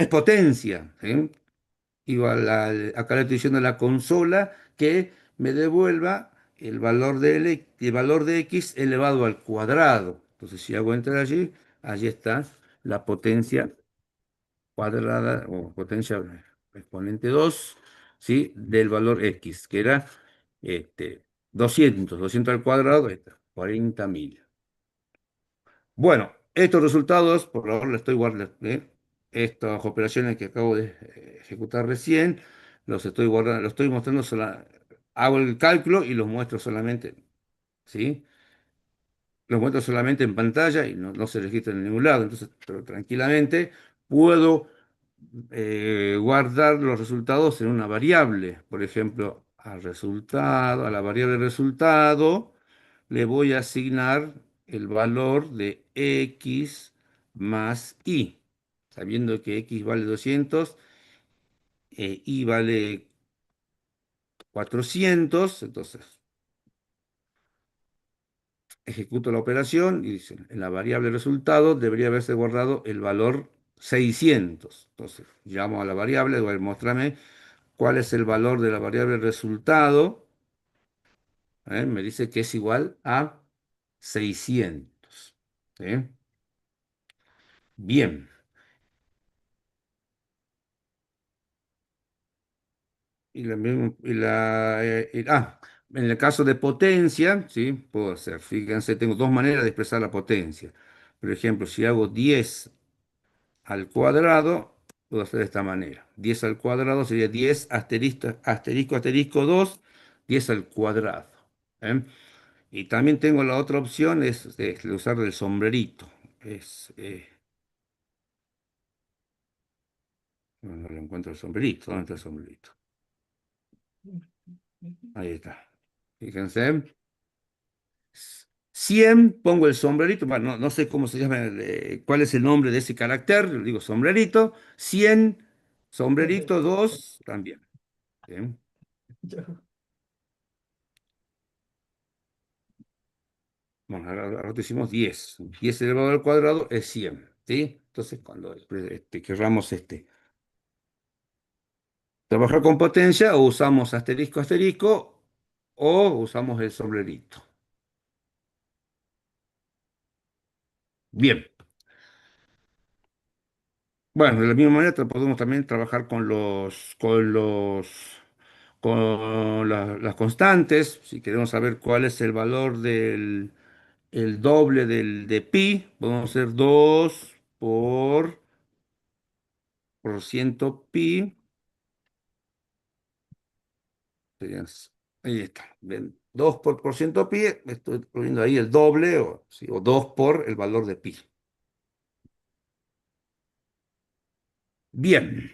potencia, ¿sí? Igual acá le estoy diciendo a la consola que me devuelva el valor de x elevado al cuadrado. Entonces, si hago entrar allí, allí está la potencia cuadrada o potencia exponente 2, ¿sí? Del valor x, que era este, 200 al cuadrado, ahí está, 40.000. Bueno, estos resultados, por ahora le estoy guardando, estas operaciones que acabo de ejecutar recién, los estoy guardando, los estoy mostrando hago el cálculo y los muestro solamente, ¿sí? Los muestro solamente en pantalla y no se registran en ningún lado. Entonces, pero tranquilamente puedo guardar los resultados en una variable. Por ejemplo, a la variable resultado, le voy a asignar el valor de x más y, sabiendo que x vale 200, y vale 400. Entonces ejecuto la operación y dice, en la variable resultado debería haberse guardado el valor 600. Entonces llamo a la variable, voy a mostrarme cuál es el valor de la variable resultado. Me dice que es igual a 600. ¿Sí? Bien. En el caso de potencia, ¿sí? Puedo hacer, fíjense, tengo dos maneras de expresar la potencia. Por ejemplo, si hago 10 al cuadrado, puedo hacer de esta manera. 10 al cuadrado sería 10 asterisco, asterisco, asterisco 2, 10 al cuadrado. ¿Eh? Y también tengo la otra opción, es de usar el sombrerito. No lo encuentro el sombrerito. ¿Dónde está el sombrerito? Ahí está. Fíjense. 100 pongo el sombrerito. Bueno, no sé cómo se llama, cuál es el nombre de ese carácter. Le digo sombrerito. 100, sombrerito 2 también. Bien. Bueno, ahora decimos 10. 10 elevado al cuadrado es 100. ¿Sí? Entonces, cuando querramos trabajar con potencia, o usamos asterisco, asterisco, o usamos el sombrerito. Bien. Bueno, de la misma manera podemos también trabajar con las constantes. Si queremos saber cuál es el valor el doble de pi, podemos hacer 2 por ciento pi. serían- Ahí está. Ven, 2 por ciento pi, estoy poniendo ahí el doble, o, sí, o 2 por el valor de pi. Bien.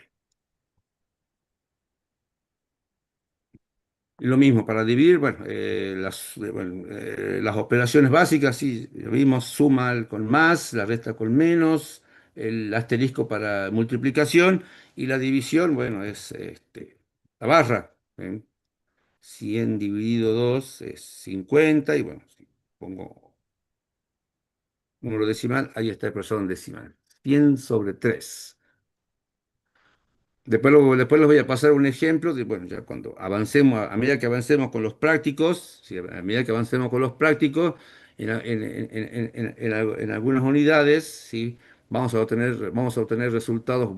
Y lo mismo, para dividir, bueno, las operaciones básicas, sí, lo vimos, con más, la resta con menos, el asterisco para multiplicación, y la división, bueno, es la barra. ¿Eh? 100 dividido 2 es 50, y bueno, si pongo número decimal, ahí está el expresor en decimal. 100/3. Después les voy a pasar un ejemplo de, bueno, ya cuando avancemos, a medida que avancemos con los prácticos, sí, a medida que avancemos con los prácticos, en algunas unidades, sí, vamos a obtener resultados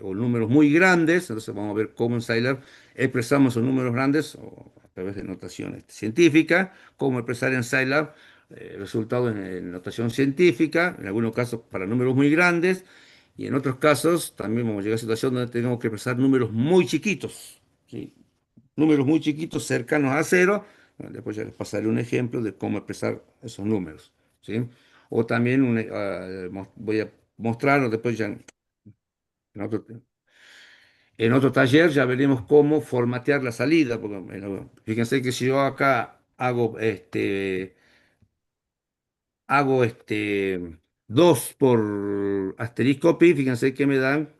o números muy grandes. Entonces vamos a ver cómo en Scilab expresamos esos números grandes o a través de notación científica, cómo expresar en Scilab resultados en notación científica, en algunos casos para números muy grandes. Y en otros casos también vamos a llegar a situación donde tenemos que expresar números muy chiquitos, ¿sí? Números muy chiquitos cercanos a cero. Bueno, después ya les pasaré un ejemplo de cómo expresar esos números, ¿sí? O también voy a mostrar, o después ya en otro, En otro taller ya veremos cómo formatear la salida, porque bueno, fíjense que si yo acá hago 2 por asterisco pi, fíjense que me dan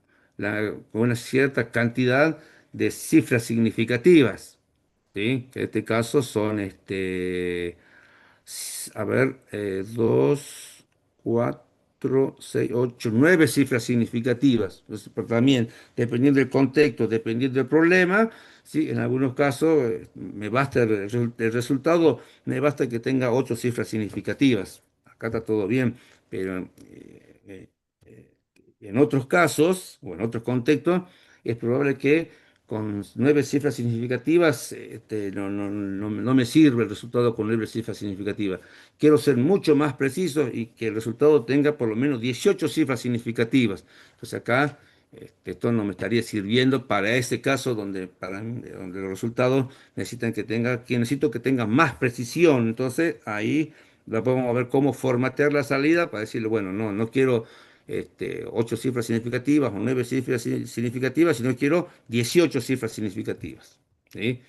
una cierta cantidad de cifras significativas, ¿sí? Que en este caso son a ver, 2, 4, 6, 8, 9 cifras significativas. Entonces, pero también, dependiendo del contexto, dependiendo del problema, ¿sí? En algunos casos me basta el resultado, me basta que tenga 8 cifras significativas. Acá está todo bien, pero eh, en otros casos o en otros contextos es probable que con 9 cifras significativas no me sirve el resultado con 9 cifras significativas. Quiero ser mucho más preciso y que el resultado tenga por lo menos 18 cifras significativas. Entonces acá esto no me estaría sirviendo para ese caso donde los resultados necesito que tenga más precisión. Entonces ahí la podemos ver cómo formatear la salida para decirle, bueno, no quiero 8 cifras significativas o 9 cifras significativas, sino quiero 18 cifras significativas. ¿Sí?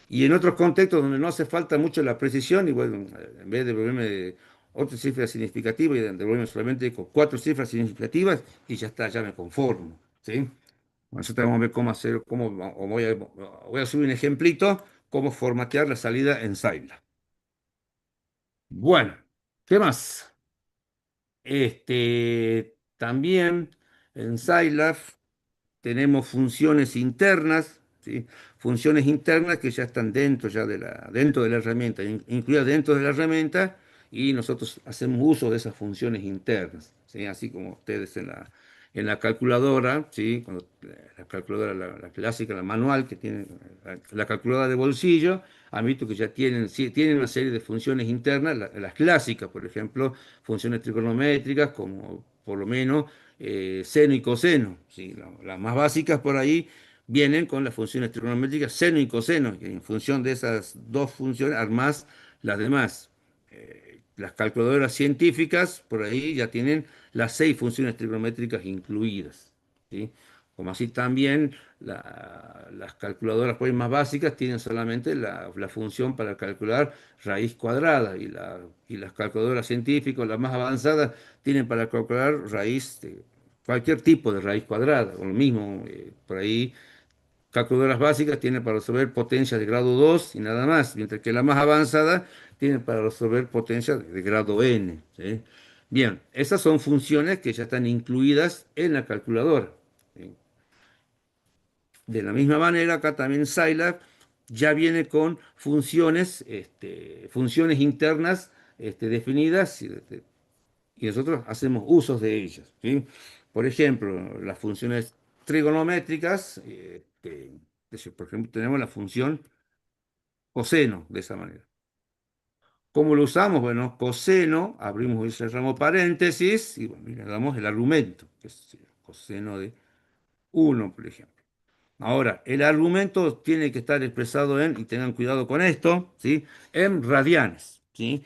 Y en otros contextos donde no hace falta mucho la precisión, y bueno, en vez de devolverme 8 cifras significativas, y devolverme solamente con 4 cifras significativas, y ya está, ya me conformo. ¿Sí? Nosotros vamos a ver cómo hacer, o voy a subir un ejemplito, cómo formatear la salida en Scilab. Bueno, ¿qué más? También en Scilab tenemos funciones internas, ¿sí? Funciones internas que ya están dentro de la herramienta, incluidas dentro de la herramienta, y nosotros hacemos uso de esas funciones internas, ¿sí? Así como ustedes en la calculadora, ¿sí? La calculadora, la clásica, la manual, que tiene la calculadora de bolsillo, han visto que ya sí, tienen una serie de funciones internas, las clásicas, por ejemplo, funciones trigonométricas, como por lo menos seno y coseno, ¿sí? Las más básicas por ahí vienen con las funciones trigonométricas seno y coseno, y en función de esas dos funciones armás las demás. Las calculadoras científicas por ahí ya tienen las 6 funciones trigonométricas incluidas, ¿sí? Como así también las calculadoras por ahí más básicas tienen solamente la función para calcular raíz cuadrada, y las calculadoras científicas, las más avanzadas, tienen para calcular raíz de cualquier tipo de raíz cuadrada, o lo mismo, por ahí calculadoras básicas tienen para resolver potencias de grado 2 y nada más, mientras que la más avanzada tienen para resolver potencias de grado n, ¿sí? Bien, esas son funciones que ya están incluidas en la calculadora, ¿sí? De la misma manera, acá también Scilab ya viene con funciones internas definidas, y nosotros hacemos usos de ellas, ¿sí? Por ejemplo, las funciones trigonométricas, por ejemplo, tenemos la función coseno de esa manera. ¿Cómo lo usamos? Bueno, coseno, abrimos y cerramos paréntesis y bueno, y le damos el argumento, que es coseno de 1, por ejemplo. Ahora, el argumento tiene que estar expresado y tengan cuidado con esto, ¿sí? En radianes, ¿sí?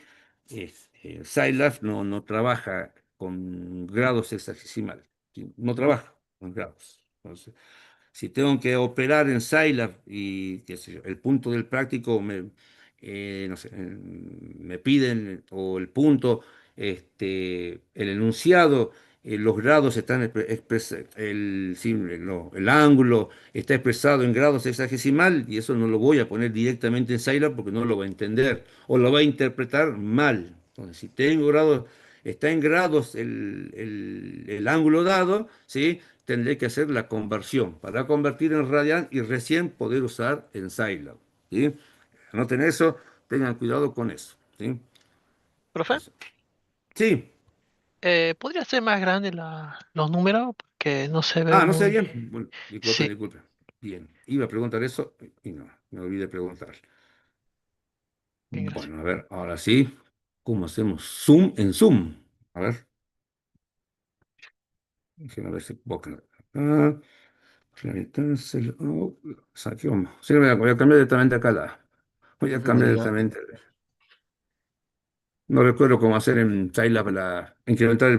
Scilab no trabaja con grados hexagesimales, ¿sí? No trabaja con grados. Entonces, si tengo que operar en Scilab y qué sé yo, el punto del práctico no sé, me piden, o el punto, el enunciado, los grados están expresados, sí, el ángulo está expresado en grados hexagesimal, y eso no lo voy a poner directamente en Scilab porque no lo va a entender o lo va a interpretar mal. Entonces, si tengo grados, está en grados el ángulo dado, ¿sí? Tendré que hacer la conversión para convertir en radian y recién poder usar en Scilab, ¿sí? Anoten eso, tengan cuidado con eso, ¿sí? Profe, Entonces, sí. ¿podría ser más grande los números? Porque no se ve Ah, no sé muy... bien. Bueno, disculpen, Sí, disculpen. Bien, iba a preguntar eso y no, me olvidé de preguntar. qué gracia. Bueno, a ver, ahora sí, ¿cómo hacemos zoom en Zoom? A ver, déjenme ver si puedo acá. Oh, saquemos. Sí, voy a cambiar directamente acá voy a Ujú, cambiar diga. directamente. No recuerdo cómo hacer en Scilab incrementar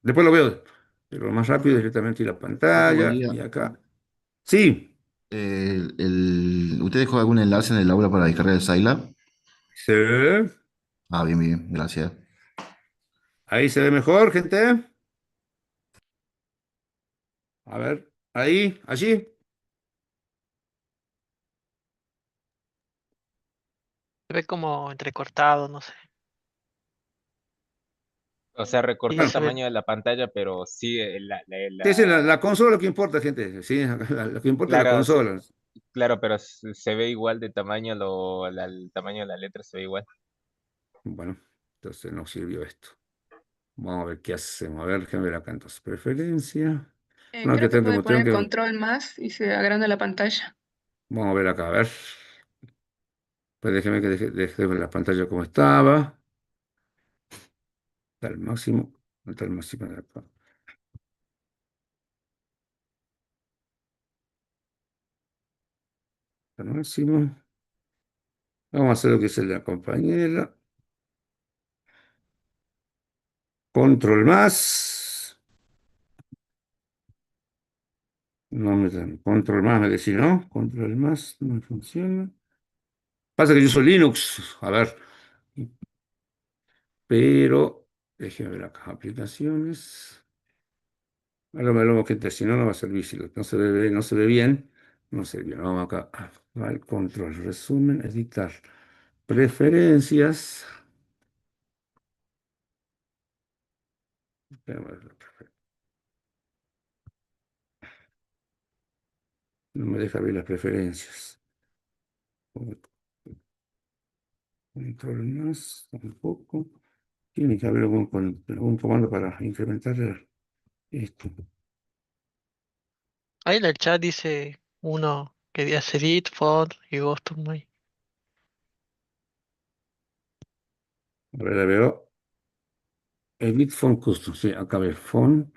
después lo veo, pero lo más rápido es directamente ir a la Algo pantalla diga. y acá. Sí, ¿Usted dejó algún enlace en el aula para descargar el Scilab? sí. Ah, bien, bien, gracias. Ahí se ve mejor, gente. A ver, ahí, allí. Se ve como entrecortado, no sé. O sea, recortó Y el Bueno, se ve, tamaño de la pantalla, pero sí, sí, sí, la consola es lo que importa, gente. Sí, lo que importa es la claro, sí, consola. claro, pero se ve igual de tamaño, el tamaño de la letra se ve igual. Bueno, entonces nos sirvió esto. Vamos a ver qué hacemos. A ver, déjame ver acá entonces. Preferencia. No, Creo que puede tengo poner que. control más y se agranda la pantalla. Vamos a ver acá, a ver. Pues déjeme que deje ver la pantalla como estaba. Está al máximo. No está al máximo de acá. Está al máximo. Vamos a hacer lo que dice la compañera. Control más. No me dan. Control más me decía, ¿no? Control más no me funciona. Pasa que yo soy Linux. A ver. Pero déjeme ver acá. Aplicaciones. Lo que si no, no va a servir. Si no se ve, no se ve bien, no se ve bien. Vamos acá. Al control, resumen, editar. Preferencias. Déjame ver la No me deja ver las preferencias. Control más, tampoco. Tiene que haber algún comando para incrementar esto. ahí en el chat dice uno que hace edit, font y custom ahí. A ver, la veo. Edit font custom. Sí, acá ve font.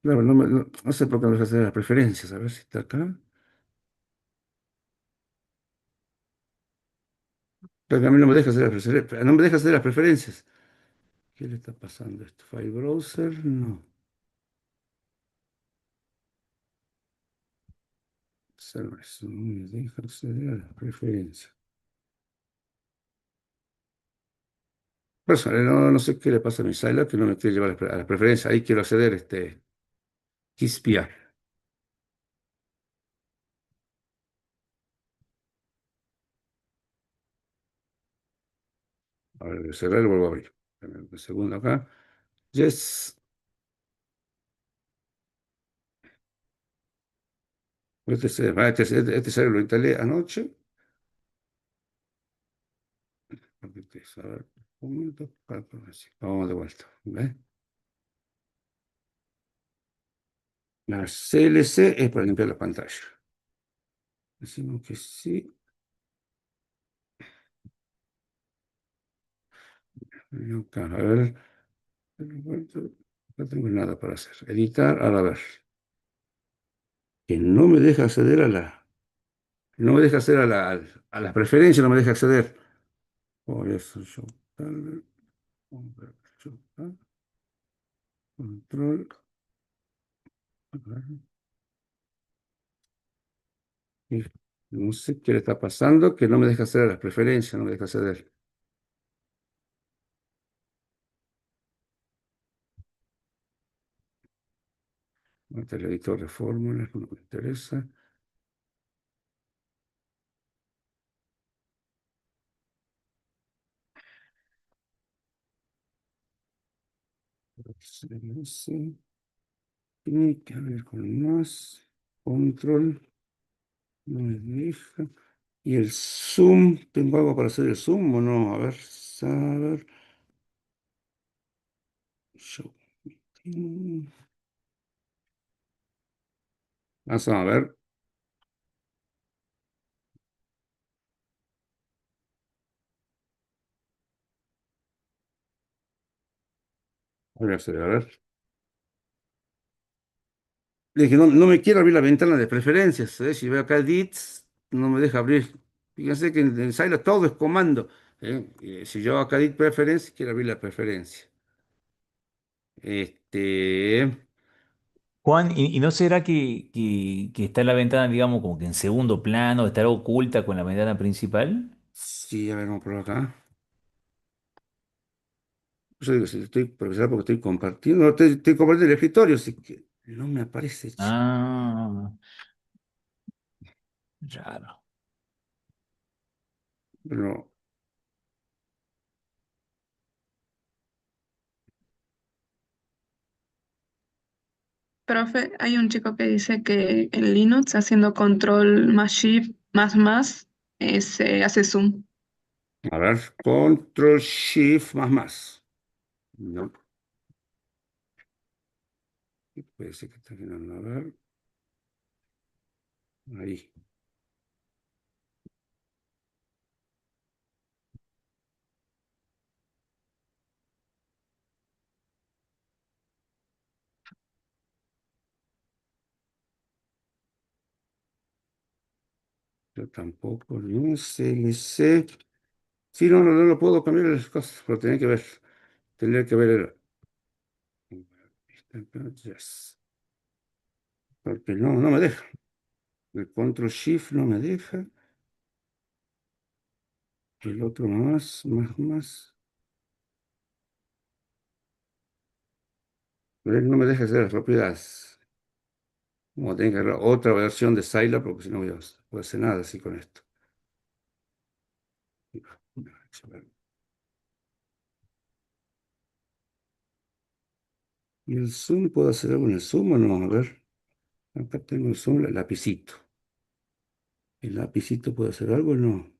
Claro, no sé por qué no deja hacer las preferencias. A ver si está acá. Pero a mí no me deja hacer las preferencias. No me deja hacer las preferencias. ¿Qué le está pasando a esto? File browser, no. Servers, no me deja acceder a las preferencias. Personal, no sé qué le pasa a mi Scilab que no me quiere llevar a las preferencias. Ahí quiero acceder, Kispia. A ver, voy a cerrar y vuelvo a abrir. Dame un segundo acá. Yes. Este lo instalé anoche. A ver, un momento. Vamos de vuelta. ¿Ves? La CLC es para limpiar la pantalla. Decimos que sí. Y acá, a ver. No tengo nada para hacer. Editar, ahora a ver. Que no me deja acceder no me deja acceder a las preferencias, no me deja acceder. Por eso yo, control, a ver, y no sé qué le está pasando, que no me deja acceder a las preferencias, no me deja acceder. Este es el editor de fórmulas, no me interesa. CLS, tiene que ver con más. Control, no me deja. Y el zoom, ¿tengo algo para hacer el zoom o no? A ver, a ver. Show. Vamos a ver. Voy a hacer, a ver. Le dije, no me quiero abrir la ventana de preferencias. Si veo acá edits, no me deja abrir. Fíjense que en Silo todo es comando. Si yo acá edit preference, quiero abrir la preferencia. Este, Juan, ¿y no será que está la ventana, digamos, como que en segundo plano, estará oculta con la ventana principal? Sí, a ver, vamos por acá. Yo digo, si estoy, pero será porque estoy compartiendo, no, estoy compartiendo el escritorio, así que no me aparece, che. Ah, raro. Pero, Profe, hay un chico que dice que en Linux haciendo control más shift se hace zoom. a ver, control shift más. No, puede ser que está aquí, no, no, a ver, ahí. Yo tampoco, no sé, ni sé. Sí, no, no lo puedo cambiar las cosas, pero tener que ver yes. Porque no, no me deja. El control shift no me deja. El otro más. Pero él no me deja hacer las propiedades. Vamos a tener que agarrar otra versión de Scilab porque si no voy a puedo hacer nada así con esto. ¿Y el zoom? ¿Puedo hacer algo en el zoom o no? A ver, acá tengo el zoom, el lapicito. ¿El lapicito puede hacer algo o no?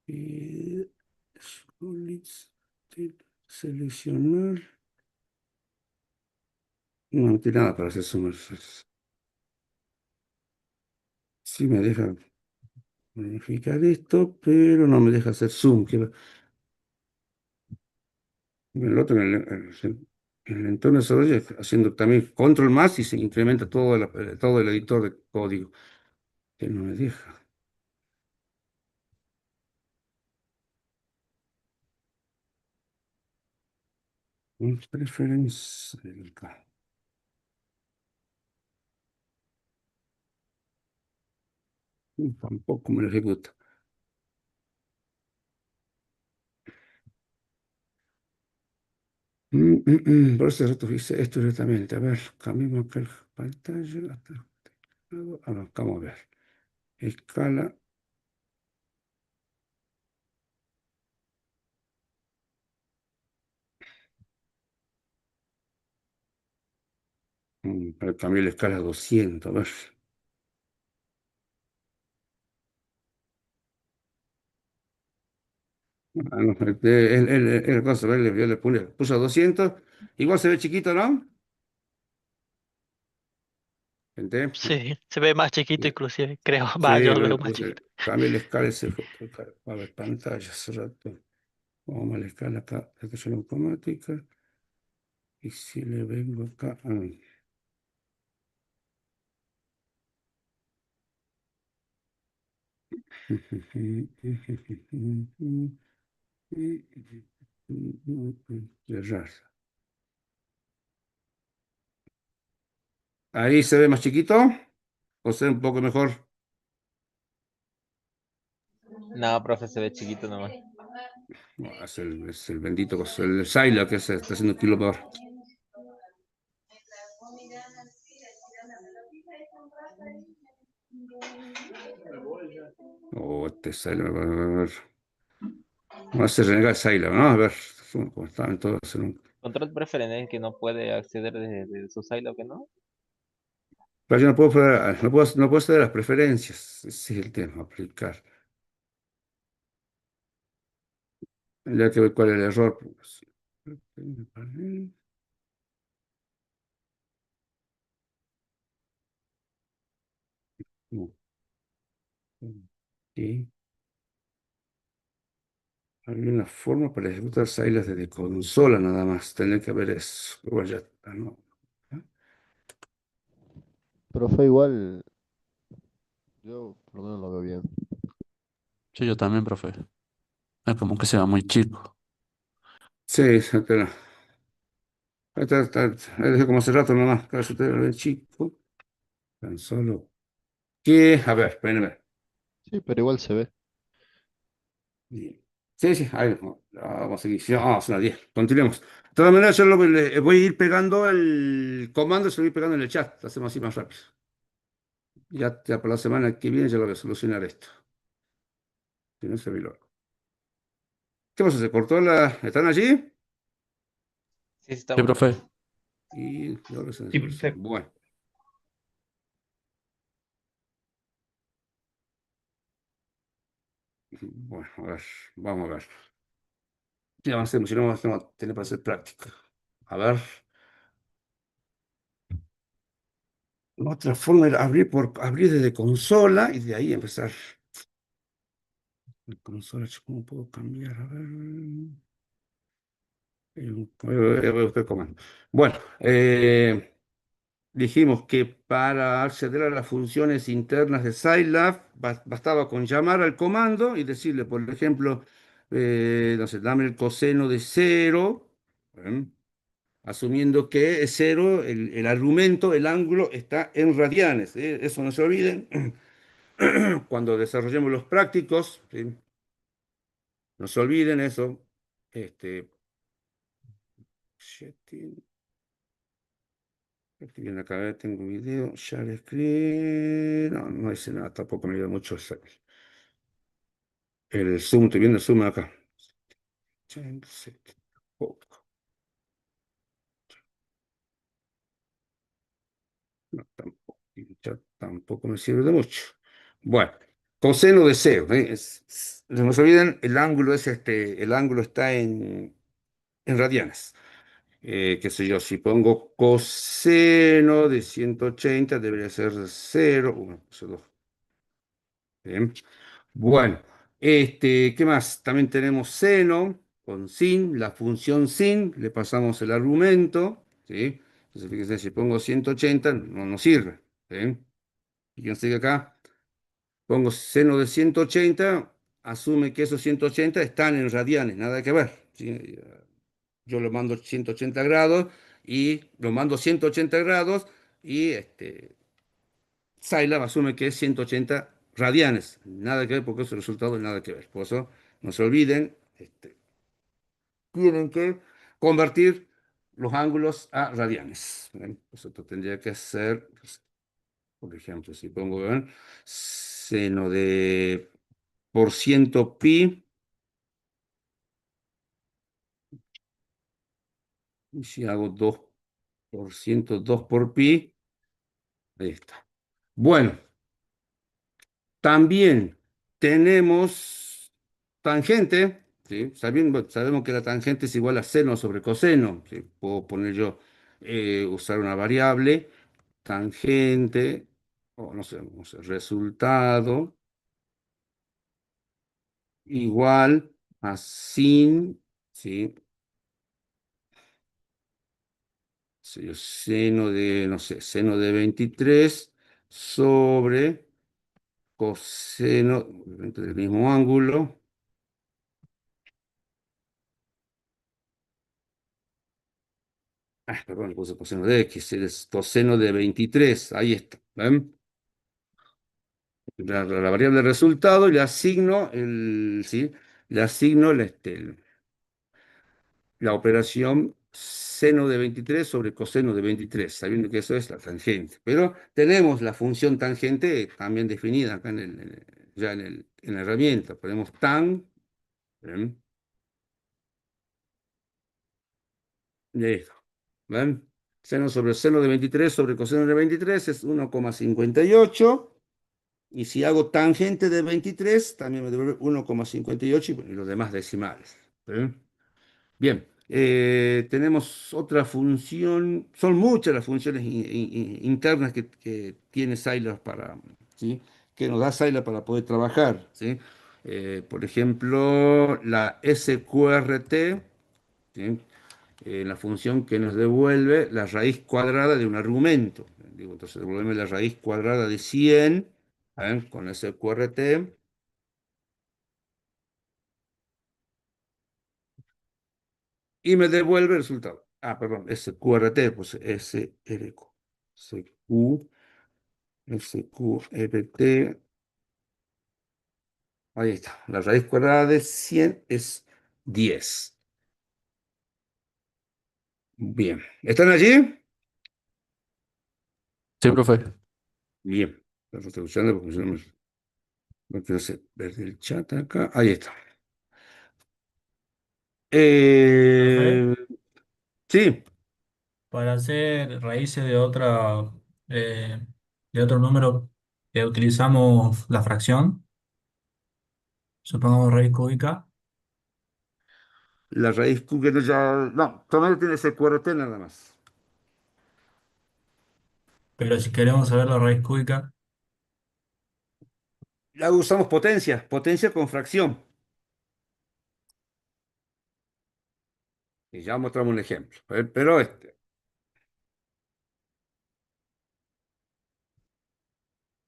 Eh, Solids, seleccionar. No, no tiene nada para hacer zoom. Sí me deja modificar esto, pero no me deja hacer zoom. El otro en el entorno de desarrollo haciendo también control más y se incrementa todo el editor de código. Que no me deja. Un preference. Tampoco me lo ejecuta. Por eso rato hice esto directamente. A ver, cambiamos acá la pantalla. Vamos a ver. Escala. Para cambiar la escala a 200. A ver. Ah, no, el cosa, a ver, yo puse a 200. Igual se ve chiquito, ¿no? Gente. Sí, se ve más chiquito Ya. inclusive, creo. Va, Sí, yo lo le veo más puse. chiquito. Cambia la escala. A ver, pantalla hace rato. Vamos a la escala acá. Detección automática. Y si le vengo acá. Cerrar. Ahí se ve más chiquito. O sea, un poco mejor. No, profe, se ve chiquito nomás. No, es el bendito, el Syla que se está haciendo kilo por hora. Oh, este Syla, a ver. No hace renegar Syla, ¿no? A ver, como estaban todos. Control preferencia que no puede acceder desde su silo que no. Pero yo no puedo acceder a las preferencias. Ese es el tema, aplicar. Tendría que ver cuál es el error. Pues. Ok. Hay una forma para ejecutar Silas desde consola nada más. Tendría que haber eso. Igual ya está, ¿no? ¿Ah? Profe, igual, yo por lo menos lo veo bien. Sí, yo también, profe. Es como que se va muy chico. Sí, Ahí dejé como hace rato nomás. Claro, si usted lo ve chico. Tan solo que, a ver, espérenme. Sí, pero igual se ve. Bien. Sí, sí, ahí no, vamos a seguir. Sí, son las 10. Continuemos. De todas maneras, yo voy a ir pegando el comando, se lo voy pegando en el chat. Lo hacemos así más rápido. Ya para la semana que viene ya lo voy a solucionar esto. Si no se ve loco. ¿Qué pasa? ¿Se cortó la...? ¿Están allí? Sí, Sí, estamos, profe. profe. Y ahora se Sí, desapareció. perfecto. Bueno, bueno, a ver, vamos a ver. Ya avancemos, si no vamos a tener para hacer práctica. A ver. Otra forma era abrir desde consola y de ahí empezar. Consola, ¿cómo puedo cambiar? A ver. Voy a buscar comando. Bueno, dijimos que para acceder a las funciones internas de Scilab bastaba con llamar al comando y decirle, por ejemplo, no sé, dame el coseno de cero, ¿eh? Asumiendo que es cero, el argumento, el ángulo está en radianes, ¿eh? Eso no se olviden. Cuando desarrollemos los prácticos, ¿sí? No se olviden eso. Este, estoy viendo acá, tengo video, share screen. No, no dice nada, tampoco me ayuda mucho el zoom, estoy viendo el zoom acá. No, tampoco, ya tampoco me sirve de mucho. Bueno, coseno de cero, ¿eh? No se olviden, el ángulo es el ángulo está en radianes. Qué sé yo, si pongo coseno de 180 debería ser cero. Bueno, eso dos. Bien. Bueno, ¿qué más? También tenemos seno con sin, la función sin, le pasamos el argumento, ¿sí? Entonces, fíjense, si pongo 180 no nos sirve, ¿sí? Fíjense que acá pongo seno de 180, asume que esos 180 están en radianes, nada que ver, ¿sí? Yo lo mando 180 grados y lo mando 180 grados y Scilab asume que es 180 radianes. Nada que ver porque ese resultado nada que ver. Por eso no se olviden, tienen que convertir los ángulos a radianes. ¿Ven? Pues esto tendría que ser, pues, por ejemplo, si pongo ¿ven? Seno de por ciento pi, y si hago 2 por ciento 2 por pi, ahí está. Bueno, también tenemos tangente, ¿sí? Sabemos que la tangente es igual a seno sobre coseno, ¿sí? Puedo poner yo, usar una variable, tangente, o no sé, resultado, igual a sin, ¿sí? Seno de, no sé, seno de 23 sobre coseno, obviamente del mismo ángulo. Perdón, le puse coseno de X, es coseno de 23, ahí está. ¿Ven? La variable resultado y le asigno ¿sí? Le asigno la operación seno de 23 sobre coseno de 23, sabiendo que eso es la tangente. Pero tenemos la función tangente también definida acá ya en la herramienta. Ponemos tan, ¿ven? Listo. ¿Ven? Seno sobre seno de 23 sobre coseno de 23 es 1,58. Y si hago tangente de 23, también me devuelve 1,58 y bueno, y los demás decimales. ¿Sí? Bien, tenemos otra función, son muchas las funciones internas que tiene Scilab ¿sí? Que nos da Scilab para poder trabajar. ¿Sí? Por ejemplo, la SQRT, ¿sí? La función que nos devuelve la raíz cuadrada de un argumento. Digo, entonces devuelve la raíz cuadrada de 100, ¿ven? Con SQRT. Y me devuelve el resultado. perdón, SQRT, pues SRQ, SQ, SQRT, ahí está. La raíz cuadrada de 100 es 10. Bien. ¿Están allí? Sí, profe. Bien. Lo estoy usando porque si no no quiero hacer ver el chat acá. Ahí está. Profe, Eh, sí, para hacer raíces eh, de otro número, utilizamos la fracción, supongamos raíz cúbica, la raíz Q que no ya. No, solamente tiene SQRT nada más. pero si queremos saber la raíz cúbica, Ya usamos potencia, potencia con fracción. Y ya mostramos un ejemplo. Pero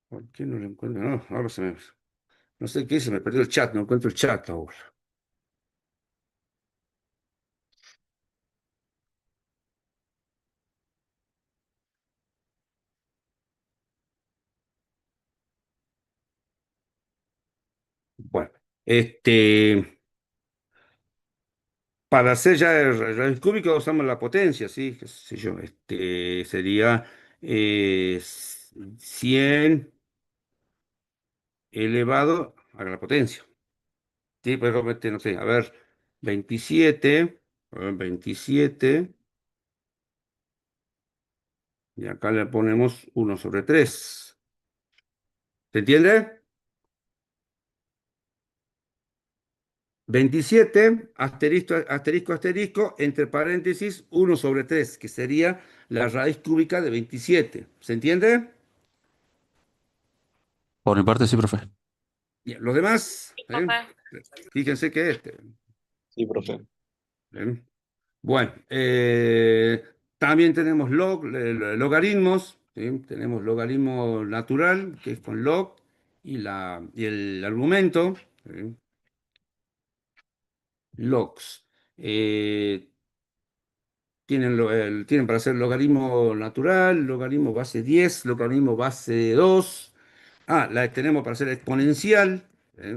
¿por qué no lo encuentro? No, ahora no sé qué, se me perdió el chat, no encuentro el chat ahora. Bueno, para hacer ya el raíz cúbica usamos la potencia, ¿sí? Qué sé yo, sería 100 elevado a la potencia. Sí, pues no sé, a ver, 27, a ver, 27, y acá le ponemos 1/3. ¿Se entiende? 27 asterisco, asterisco, asterisco, entre paréntesis, 1/3, que sería la raíz cúbica de 27. ¿Se entiende? Por mi parte, sí, profe. Bien, los demás, fíjense que Sí, profe. ¿eh? Bueno, también tenemos logaritmos, ¿sí? Tenemos logaritmo natural, que es con log, y el argumento, ¿sí? Logs. Eh, tienen para hacer logaritmo natural, logaritmo base 10, logaritmo base 2. La tenemos para hacer exponencial,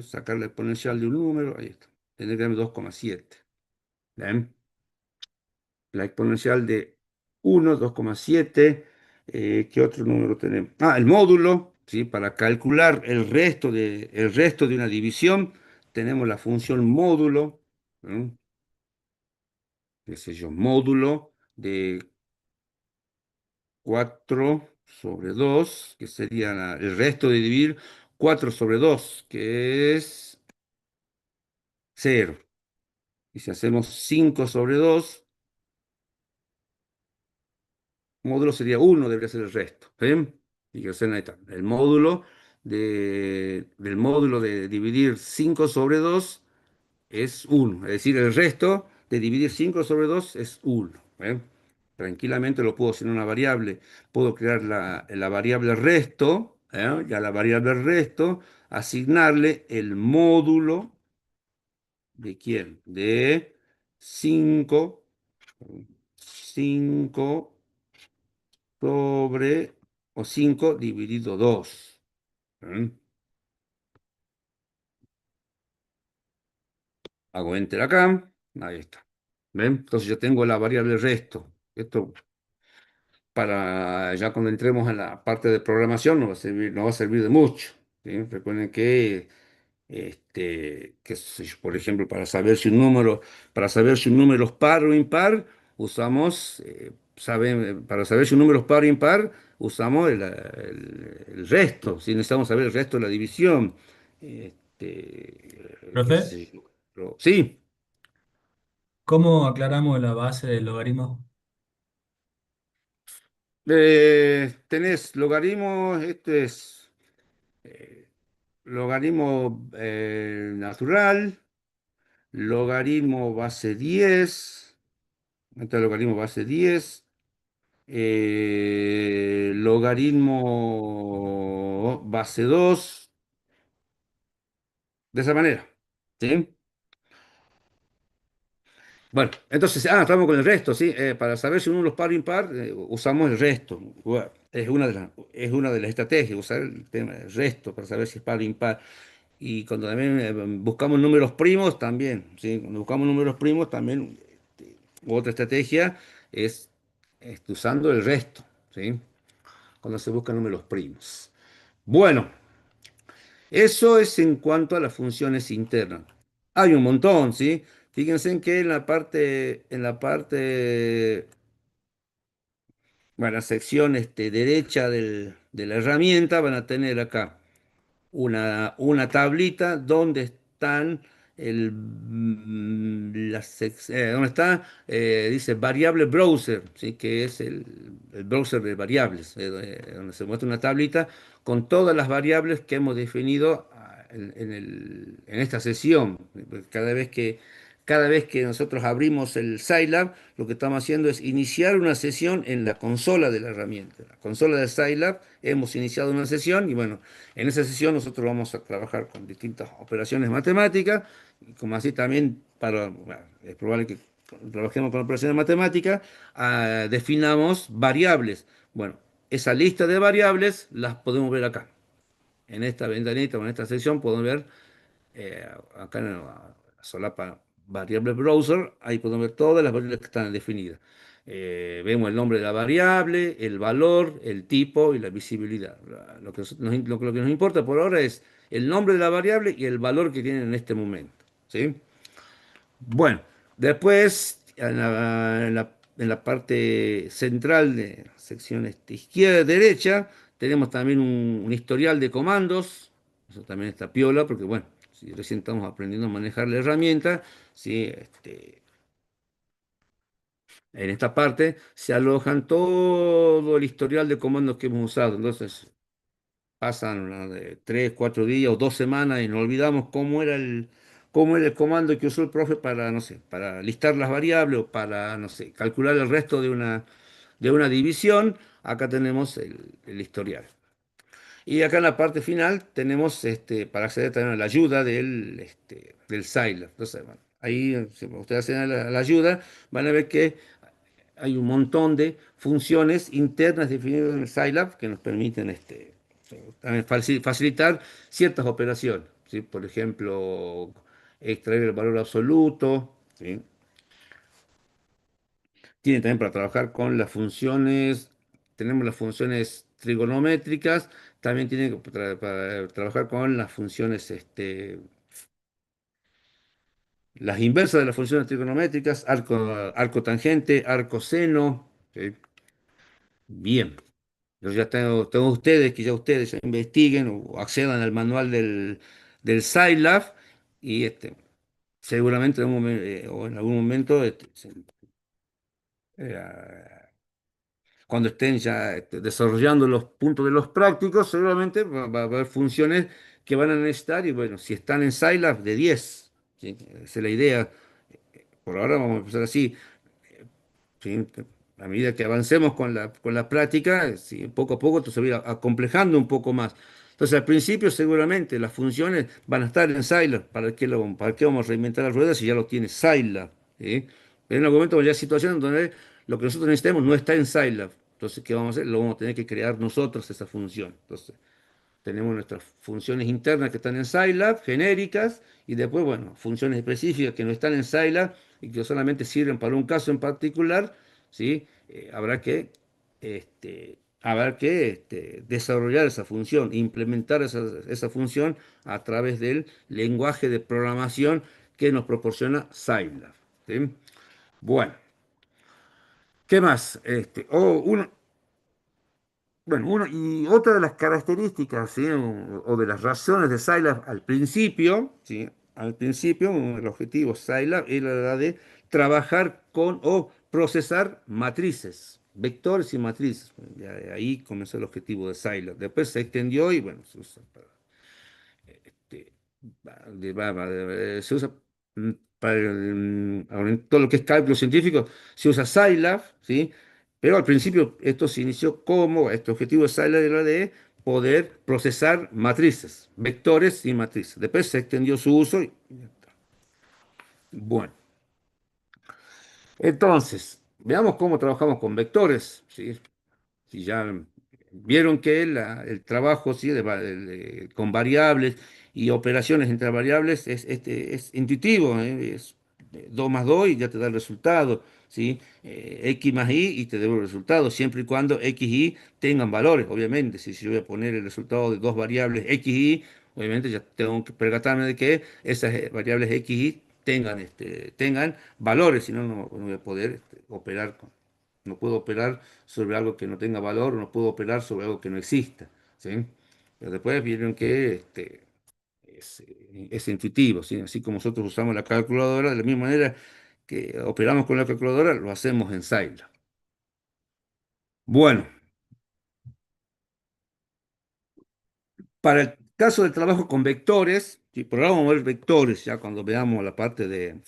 sacar la exponencial de un número, ahí está. Tener que dar 2,7. ¿Ven? La exponencial de 1, 2,7. ¿Qué otro número tenemos? El módulo, ¿sí? Para calcular el resto de una división, tenemos la función módulo, ¿no? Qué sé yo, módulo de 4/2, que sería el resto de dividir 4/2, que es 0. Y si hacemos 5/2, módulo sería 1, debería ser el resto. ¿Ven? Y que ahí está. Del módulo de dividir 5/2 es 1. Es decir, el resto de dividir 5/2 es 1. ¿Ven? Tranquilamente lo puedo hacer en una variable. Puedo crear la variable resto, y a la variable resto asignarle el módulo de quién? De 5, 5 sobre, o 5 dividido 2. ¿Mm? Hago enter acá, ahí está. ¿Ven? Entonces yo tengo la variable resto. Esto para ya cuando entremos en la parte de programación nos va a servir de mucho. ¿Sí? Recuerden que, qué sé yo, por ejemplo, para saber si un número es par o impar, usamos, para saber si un número es par o impar, usamos el resto. Si necesitamos saber el resto de la división. Qué profe, sé yo. Sí. ¿cómo aclaramos la base del logaritmo? Tenés logaritmo, este es logaritmo natural, logaritmo base 10, este es logaritmo base 10, logaritmo base 2, de esa manera. ¿Sí? Bueno, entonces, estamos con el resto, ¿sí? Para saber si un número es par o impar, usamos el resto. Bueno, es una de las estrategias, usar el tema del resto para saber si es par o impar. Y cuando también buscamos números primos, también, ¿sí? Cuando buscamos números primos, también otra estrategia es, usando el resto, ¿sí? Cuando se buscan números primos. Bueno, eso es en cuanto a las funciones internas. Hay un montón, ¿sí? Fíjense en que bueno, la sección derecha de la herramienta van a tener acá una tablita donde están donde está, dice variable browser, ¿sí? Que es el browser de variables, donde se muestra una tablita con todas las variables que hemos definido en esta sesión. Cada vez que nosotros abrimos el Scilab, lo que estamos haciendo es iniciar una sesión en la consola de la herramienta. La consola de Scilab, hemos iniciado una sesión y bueno, en esa sesión nosotros vamos a trabajar con distintas operaciones matemáticas, y como así también bueno, es probable que trabajemos con operaciones matemáticas, definamos variables. Bueno, esa lista de variables las podemos ver acá. En esta ventanita o en esta sección podemos ver acá en la solapa variable browser, ahí podemos ver todas las variables que están definidas. Vemos el nombre de la variable, el valor, el tipo y la visibilidad. Lo que nos importa por ahora es el nombre de la variable y el valor que tiene en este momento. ¿Sí? Bueno, después en la parte central de sección izquierda-derecha tenemos también un historial de comandos. Eso también está piola porque, bueno, si recién estamos aprendiendo a manejar la herramienta, ¿sí? En esta parte se alojan todo el historial de comandos que hemos usado. Entonces, pasan ¿no? de 3, 4 días o 2 semanas y nos olvidamos cómo era el comando que usó el profe para, no sé, para listar las variables o para, no sé, calcular el resto de una división. Acá tenemos el historial. Y acá en la parte final tenemos para acceder también a la ayuda del Scilab. Entonces, bueno, ahí, si ustedes hacen la ayuda, van a ver que hay un montón de funciones internas definidas en el Scilab que nos permiten también facilitar ciertas operaciones, ¿sí? Por ejemplo, extraer el valor absoluto, ¿sí? Tiene también para trabajar con las funciones, tenemos las funciones trigonométricas, también tiene que para trabajar con las funciones, las inversas de las funciones trigonométricas, arco tangente, arco seno, ¿sí? Bien. Yo ya tengo ustedes que ya ustedes investiguen o accedan al manual del Scilab y seguramente o en algún momento eh, cuando estén ya desarrollando los puntos de los prácticos, seguramente va a haber funciones que van a necesitar y bueno, si están en Scilab de 10, ¿sí? Esa es la idea. Por ahora vamos a empezar así. ¿Sí? A medida que avancemos con la práctica, sí, poco a poco esto se va a ir acomplejando un poco más. Entonces, al principio, seguramente las funciones van a estar en Scilab. ¿Para qué vamos a reinventar la rueda si ya lo tiene Scilab? ¿Sí? Pero en algún momento ya hay situaciones donde lo que nosotros necesitamos no está en Scilab. Entonces, ¿qué vamos a hacer? Lo vamos a tener que crear nosotros esa función. Entonces, tenemos nuestras funciones internas que están en Scilab, genéricas, y después, bueno, funciones específicas que no están en Scilab y que solamente sirven para un caso en particular, ¿sí? Habrá que desarrollar esa función, implementar esa función a través del lenguaje de programación que nos proporciona Scilab, ¿sí? Bueno, ¿qué más? Bueno, y otra de las características, ¿sí? o de las razones de Scilab al principio, ¿sí? Al principio, uno de los objetivos de Scilab era la de trabajar con o procesar matrices, vectores y matrices. Ya de ahí comenzó el objetivo de Scilab. Después se extendió y bueno, se usa este, se usa para ahora en todo lo que es cálculo científico, se usa Scilab, ¿sí? Pero al principio esto se inició como, este objetivo de Scilab era de poder procesar matrices, vectores y matrices. Después se extendió su uso y ya está. Bueno, Entonces, veamos cómo trabajamos con vectores, ¿sí? Si ya vieron que el trabajo, ¿sí? Con variables y operaciones entre variables es intuitivo, ¿eh? Es 2 más 2 y ya te da el resultado, ¿sí? X más Y y te da el resultado, siempre y cuando X y Y tengan valores, obviamente. Si yo voy a poner el resultado de dos variables X y Y, obviamente ya tengo que percatarme de que esas variables X y Y tengan valores, si no, no voy a poder operar no puedo operar sobre algo que no tenga valor, no puedo operar sobre algo que no exista, ¿sí? Pero después vieron que es intuitivo, ¿sí? Así como nosotros usamos la calculadora, de la misma manera que operamos con la calculadora, lo hacemos en Scilab. Bueno, para el caso del trabajo con vectores, ¿sí? Por ahora vamos a ver vectores, ya cuando veamos la parte de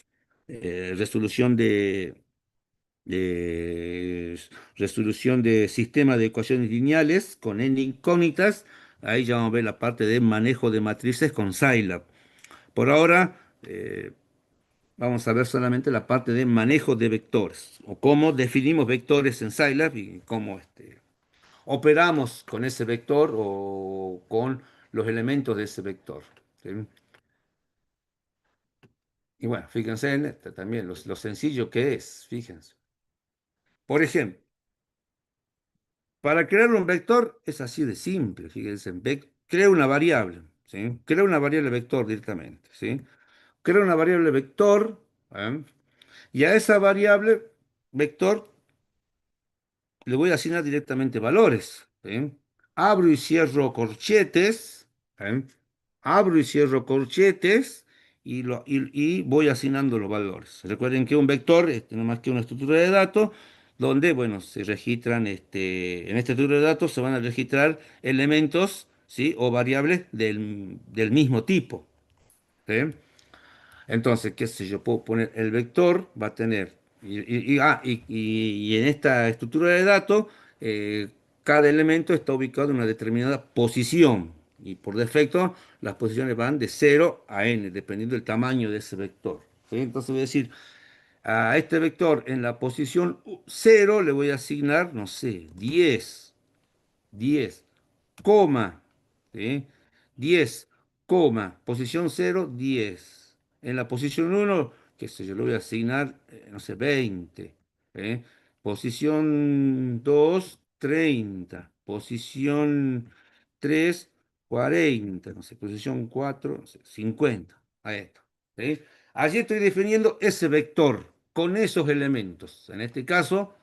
resolución de resolución de sistema de ecuaciones lineales con n incógnitas. Ahí ya vamos a ver la parte de manejo de matrices con Scilab. Por ahora vamos a ver solamente la parte de manejo de vectores o cómo definimos vectores en Scilab y cómo operamos con ese vector o con los elementos de ese vector. ¿Sí? Y bueno, fíjense en también lo sencillo que es, fíjense. Por ejemplo, para crear un vector es así de simple, fíjense, crea una variable, ¿sí? Crea una variable vector directamente, ¿sí? Crea una variable vector, ¿eh? Y a esa variable vector le voy a asignar directamente valores, ¿sí? Abro y cierro corchetes, ¿eh? Abro y cierro corchetes y voy asignando los valores. Recuerden que un vector es no más que una estructura de datos donde, bueno, se registran, en esta estructura de datos se van a registrar elementos, ¿sí? O variables del mismo tipo, ¿sí? Entonces, qué sé yo, puedo poner el vector, va a tener, y en esta estructura de datos, eh, cada elemento está ubicado en una determinada posición. Y por defecto, las posiciones van de 0 a n, dependiendo del tamaño de ese vector. ¿Sí? Entonces voy a decir, a este vector en la posición 0 le voy a asignar, no sé, 10 coma, ¿sí? 10, coma, posición 0 10. En la posición uno qué sé yo, le voy a asignar, no sé, 20. ¿eh? Posición 2 30. Posición 3 40. No sé, posición 4 no sé, 50. Ahí está. ¿sí? Allí estoy definiendo ese vector con esos elementos. En este caso,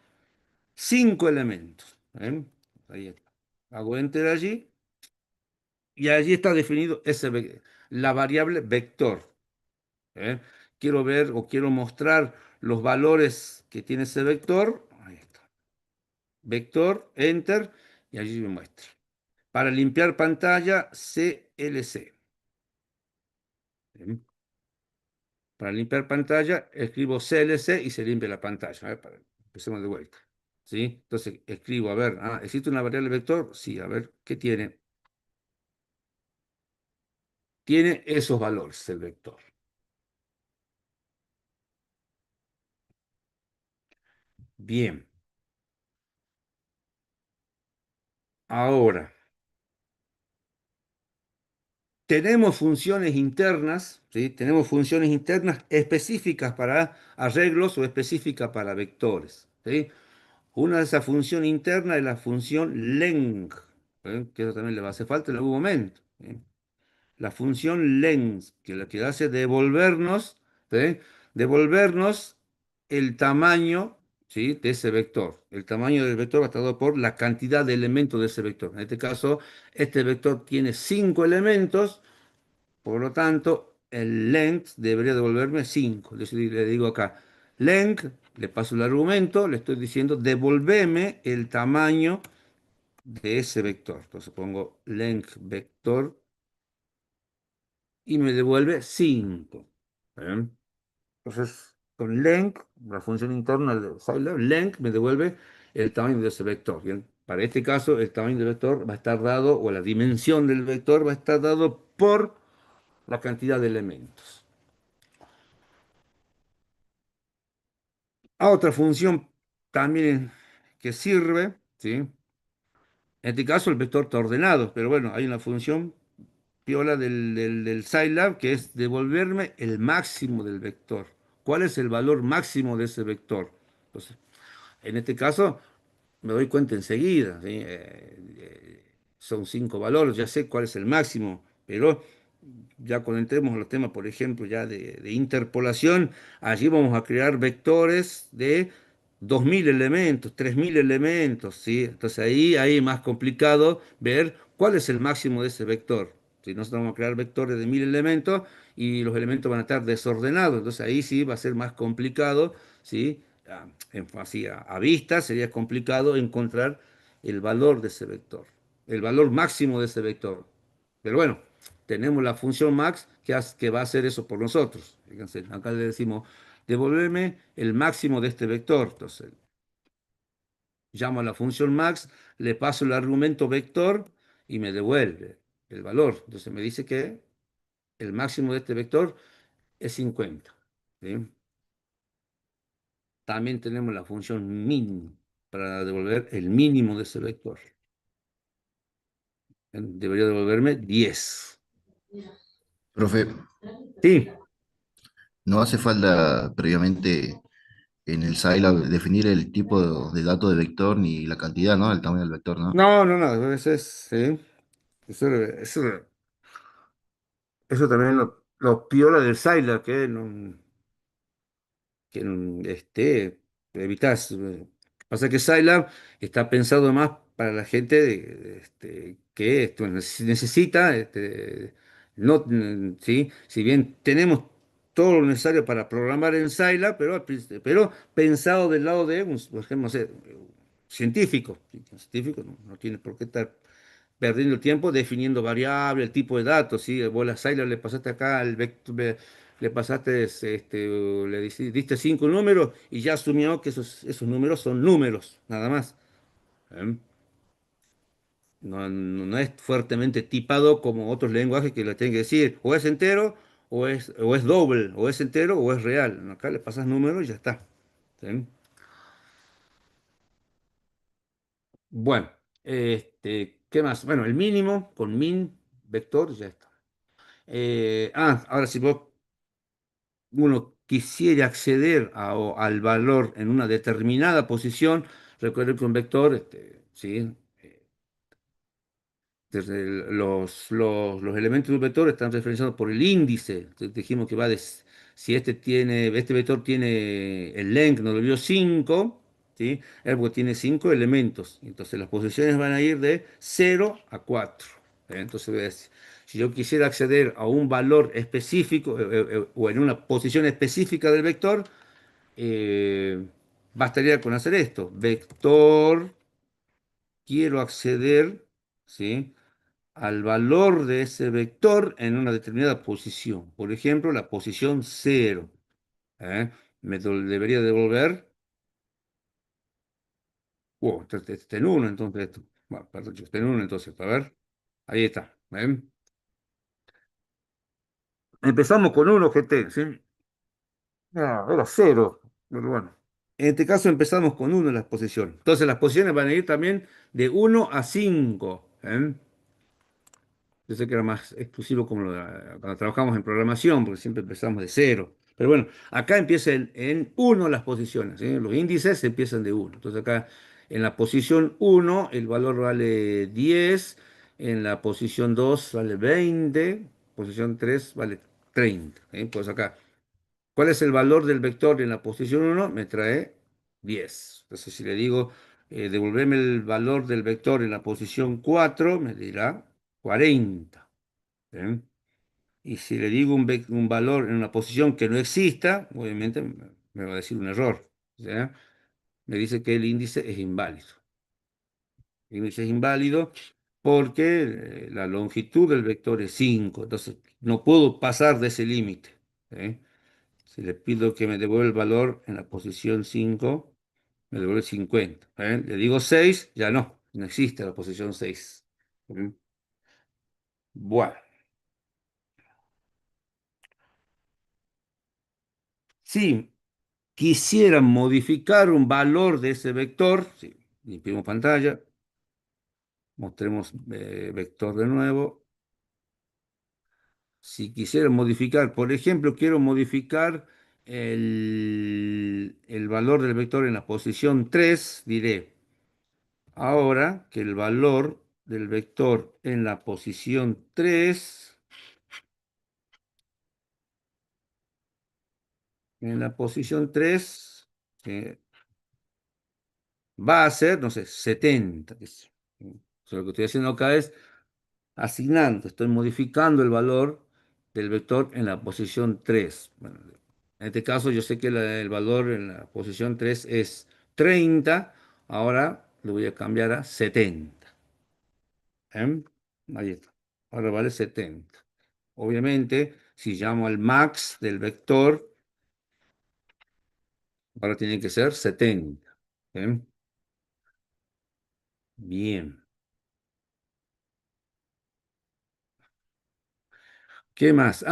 5 elementos. ¿eh? Ahí está. Hago enter allí y allí está definido la variable vector. ¿eh? Quiero ver o quiero mostrar los valores que tiene ese vector. Ahí está. Vector, enter, y allí me muestra. Para limpiar pantalla, CLC. ¿sí? Para limpiar pantalla, escribo CLC y se limpia la pantalla. A ver, empecemos de vuelta. ¿sí? Entonces escribo, a ver, ¿existe una variable vector? Sí, a ver, ¿qué tiene? Tiene esos valores el vector. Bien. Ahora, tenemos funciones internas, ¿sí? Tenemos funciones internas específicas para arreglos o específicas para vectores, ¿sí? Una de esas funciones internas es la función len, que eso también le va a hacer falta en algún momento. ¿sí? La función len, que lo que hace es ¿sí? Devolvernos el tamaño, ¿sí? de ese vector. El tamaño del vector va a estar dado por la cantidad de elementos de ese vector. En este caso, este vector tiene 5 elementos, por lo tanto, el length debería devolverme 5. Le digo acá, length, le paso el argumento, le estoy diciendo, devolveme el tamaño de ese vector. Entonces pongo length vector y me devuelve 5. ¿Ven? Entonces, con length, la función interna de Scilab, length me devuelve el tamaño de ese vector. Bien, para este caso, el tamaño del vector va a estar dado, o la dimensión del vector va a estar dado por la cantidad de elementos. a otra función también que sirve, ¿sí? En este caso el vector está ordenado, pero bueno, hay una función piola del Scilab que es devolverme el máximo del vector. ¿Cuál es el valor máximo de ese vector? Entonces, en este caso me doy cuenta enseguida, ¿sí? Son 5 valores, ya sé cuál es el máximo, pero ya cuando entremos a los temas, por ejemplo, ya de interpolación, allí vamos a crear vectores de 2000 elementos, 3000 elementos, ¿sí? Entonces ahí es más complicado ver cuál es el máximo de ese vector. Si nosotros vamos a crear vectores de 1000 elementos y los elementos van a estar desordenados, entonces ahí sí va a ser más complicado, ¿sí? Así a vista sería complicado encontrar el valor de ese vector, el valor máximo de ese vector. Pero bueno, tenemos la función max que va a hacer eso por nosotros. Fíjense, acá le decimos, devolverme el máximo de este vector. Entonces, llamo a la función max, le paso el argumento vector y me devuelve el valor. Entonces me dice que el máximo de este vector es 50. ¿Sí? También tenemos la función min para devolver el mínimo de ese vector. Debería devolverme 10. Profe, Sí, ¿no hace falta previamente en el Scilab definir el tipo de dato de vector ni la cantidad, ¿no? El tamaño del vector, ¿no? no, no, no, eso es, sí. Eso también lo piola del Sylar, evitas. Pasa que Scilab está pensado más para la gente que necesita, no, ¿sí? Si bien tenemos todo lo necesario para programar en Scilab, pero pensado del lado de, por ejemplo, no sé, científico. ¿Sí? Un científico no tiene por qué estar perdiendo el tiempo definiendo variables, el tipo de datos, ¿sí? Vos a Scilab le pasaste acá el vector, le pasaste, diste 5 números y ya asumió que esos números son números, nada más. ¿Eh? No es fuertemente tipado como otros lenguajes que le tienen que decir, o es entero, o es doble, o es entero, o es real. Acá le pasas números y ya está. ¿Sí? Bueno, ¿qué más? Bueno, el mínimo con min vector ya está. Ahora si uno quisiera acceder al valor en una determinada posición, recuerden que un vector, ¿sí? Los elementos de un vector están referenciados por el índice. Entonces dijimos que si este vector tiene el length, nos lo dio 5, ¿sí? Es porque tiene 5 elementos. Entonces las posiciones van a ir de 0 a 4. Entonces, si yo quisiera acceder a un valor específico o en una posición específica del vector, eh, bastaría con hacer esto. Vector, quiero acceder, ¿sí? al valor de ese vector en una determinada posición. Por ejemplo, la posición 0. ¿Eh? Debería devolver. Está en 1, entonces esto. Bueno, perdón, está en 1, entonces. A ver. Ahí está. ¿Ven? Empezamos con 1 GT, ¿sí? Era 0. Pero bueno. En este caso empezamos con 1 en las posiciones. Entonces las posiciones van a ir también de 1 a 5. ¿Eh? Yo sé que era más exclusivo como cuando trabajamos en programación, porque siempre empezamos de 0. Pero bueno, acá empieza en 1 las posiciones, ¿sí? Los índices empiezan de 1. Entonces acá en la posición 1 el valor vale 10, en la posición 2 vale 20, posición 3 vale 30. ¿Sí? Pues acá, ¿cuál es el valor del vector en la posición 1? Me trae 10. Entonces si le digo, devolverme el valor del vector en la posición 4, me dirá 40. ¿Eh? Y si le digo un valor en una posición que no exista, obviamente me va a decir un error. ¿Ya? Me dice que el índice es inválido. El índice es inválido porque la longitud del vector es 5. Entonces no puedo pasar de ese límite. ¿Eh? Si le pido que me devuelva el valor en la posición 5, me devuelve 50. ¿Eh? Le digo 6, ya no existe la posición 6. ¿Eh? Bueno, sí. quisiera modificar un valor de ese vector, sí, limpiemos pantalla, mostremos vector de nuevo. Si quisiera modificar, por ejemplo, quiero modificar el valor del vector en la posición 3, diré, ahora que el valor del vector en la posición 3, eh, va a ser, no sé, 70. Qué sé yo. Entonces, lo que estoy haciendo acá es asignando, estoy modificando el valor del vector en la posición 3. Bueno, en este caso yo sé que el valor en la posición 3 es 30, ahora lo voy a cambiar a 70. ¿Eh? Ahí está, ahora vale 70. Obviamente, si llamo al max del vector, ahora tiene que ser 70. ¿Eh? Bien. ¿Qué más?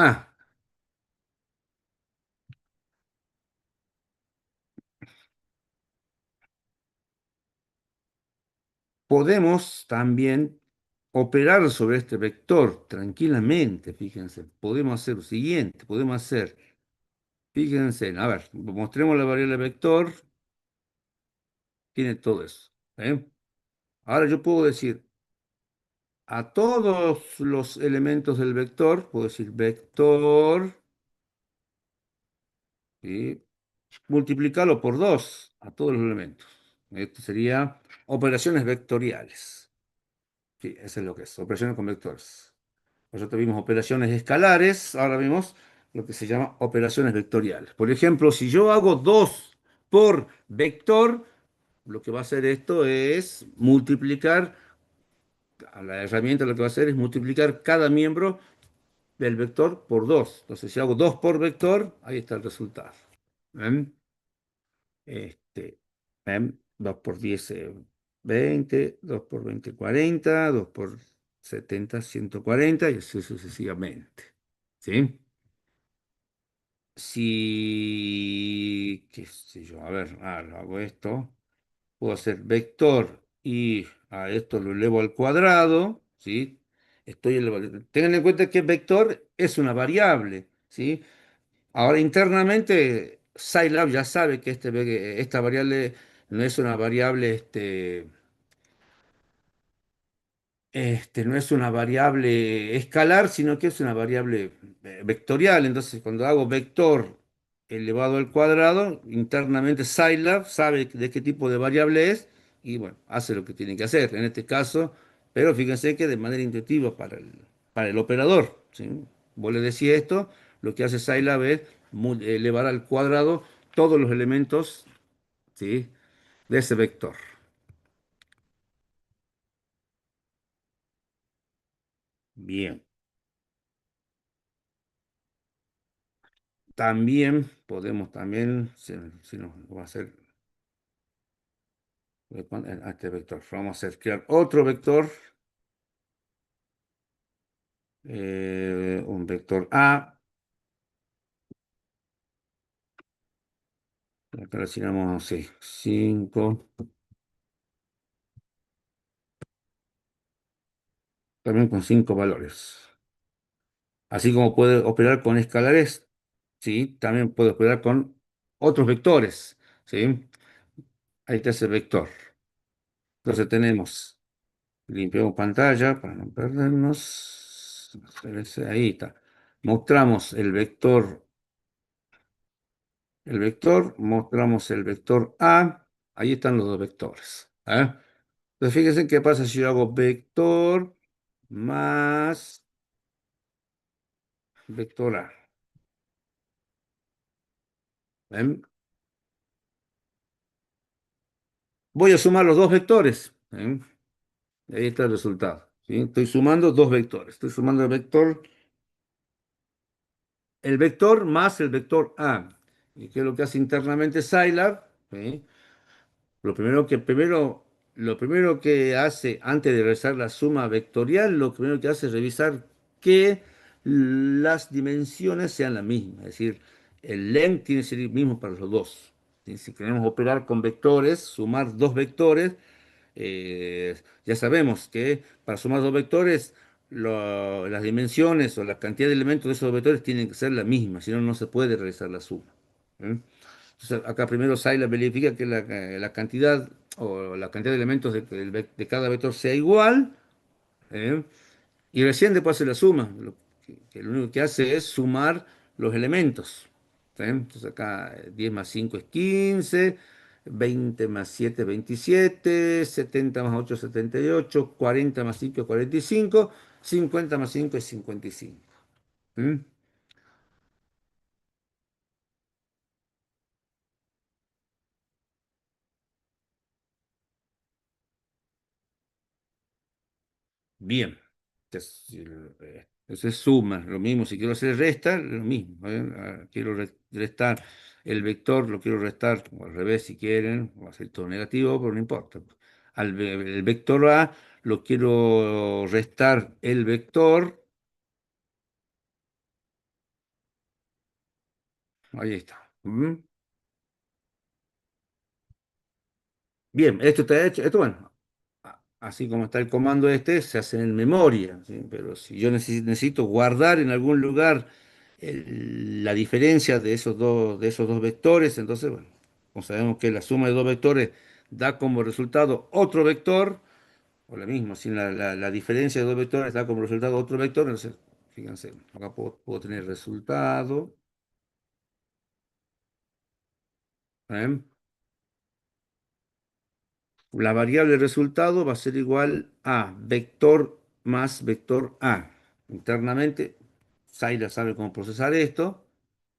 Podemos también operar sobre este vector tranquilamente, fíjense. Podemos hacer lo siguiente, podemos hacer, fíjense, a ver, mostremos la variable vector, tiene todo eso. ¿Eh? Ahora yo puedo decir a todos los elementos del vector, puedo decir vector y multiplicarlo por 2 a todos los elementos. Esto sería operaciones vectoriales. Sí, eso es lo que es, operaciones con vectores. Nosotros vimos operaciones escalares, ahora vimos lo que se llama operaciones vectoriales. Por ejemplo, si yo hago 2 por vector, lo que va a hacer esto es multiplicar, a la herramienta lo que va a hacer es multiplicar cada miembro del vector por 2. Entonces, si hago 2 por vector, ahí está el resultado. ¿Ven? ¿Ven? 2 por 10, 20, 2 por 20, 40, 2 por 70, 140 y así sucesivamente. ¿Sí? Si, qué sé yo, a ver, lo hago esto, puedo hacer vector y a esto lo elevo al cuadrado, ¿sí? Tengan en cuenta que vector es una variable, ¿sí? Ahora internamente Scilab ya sabe que esta variable no es una variable, no es una variable escalar, sino que es una variable vectorial. Entonces, cuando hago vector elevado al cuadrado, internamente Scilab sabe de qué tipo de variable es y bueno, hace lo que tiene que hacer en este caso, pero fíjense que de manera intuitiva para el operador, ¿sí? Vos le decís esto, lo que hace Scilab es elevar al cuadrado todos los elementos, ¿sí? De ese vector. Bien. También podemos también, si nos va a hacer a este vector, vamos a hacer crear otro vector, un vector A, acá le asignamos, sí, 5, también con 5 valores. Así como puede operar con escalares, sí, también puede operar con otros vectores, sí. Ahí está ese vector. Entonces tenemos, limpiamos pantalla para no perdernos. Ahí está. Mostramos el vector, mostramos el vector A, ahí están los dos vectores. ¿Eh? Entonces fíjense qué pasa si yo hago vector más vector A. ¿Ven? Voy a sumar los dos vectores. ¿Ven? Ahí está el resultado. ¿Sí? Estoy sumando dos vectores. Estoy sumando el vector más el vector A. ¿Y qué es lo que hace internamente Scilab? ¿Sí? Lo primero que hace antes de realizar la suma vectorial, lo primero que hace es revisar que las dimensiones sean las mismas. Es decir, el length tiene que ser el mismo para los dos. Si queremos operar con vectores, sumar dos vectores, ya sabemos que para sumar dos vectores, las dimensiones o la cantidad de elementos de esos vectores tienen que ser la misma, si no, no se puede realizar la suma. ¿Eh? Entonces, acá primero Scilab verifica que la cantidad o la cantidad de elementos de cada vector sea igual, ¿eh? Y recién después hace la suma. Lo único que hace es sumar los elementos. ¿Sí? Entonces acá 10 más 5 es 15, 20 más 7 es 27, 70 más 8 es 78, 40 más 5 es 45, 50 más 5 es 55. ¿Mm? Bien. Entonces suma, lo mismo. Si quiero hacer resta, lo mismo. ¿Eh? Quiero restar el vector, lo quiero restar o al revés si quieren, va a ser todo negativo, pero no importa. El vector A lo quiero restar el vector, ahí está. ¿Mm? Bien, esto está hecho, esto bueno, así como está el comando este, se hace en memoria, ¿sí? Pero si yo necesito guardar en algún lugar la diferencia de esos dos vectores, entonces, bueno, como sabemos que la suma de dos vectores da como resultado otro vector, o lo mismo, si la diferencia de dos vectores da como resultado otro vector, entonces, fíjense, acá puedo tener resultado, ¿eh? La variable resultado va a ser igual a vector más vector A. Internamente, Saila sabe cómo procesar esto.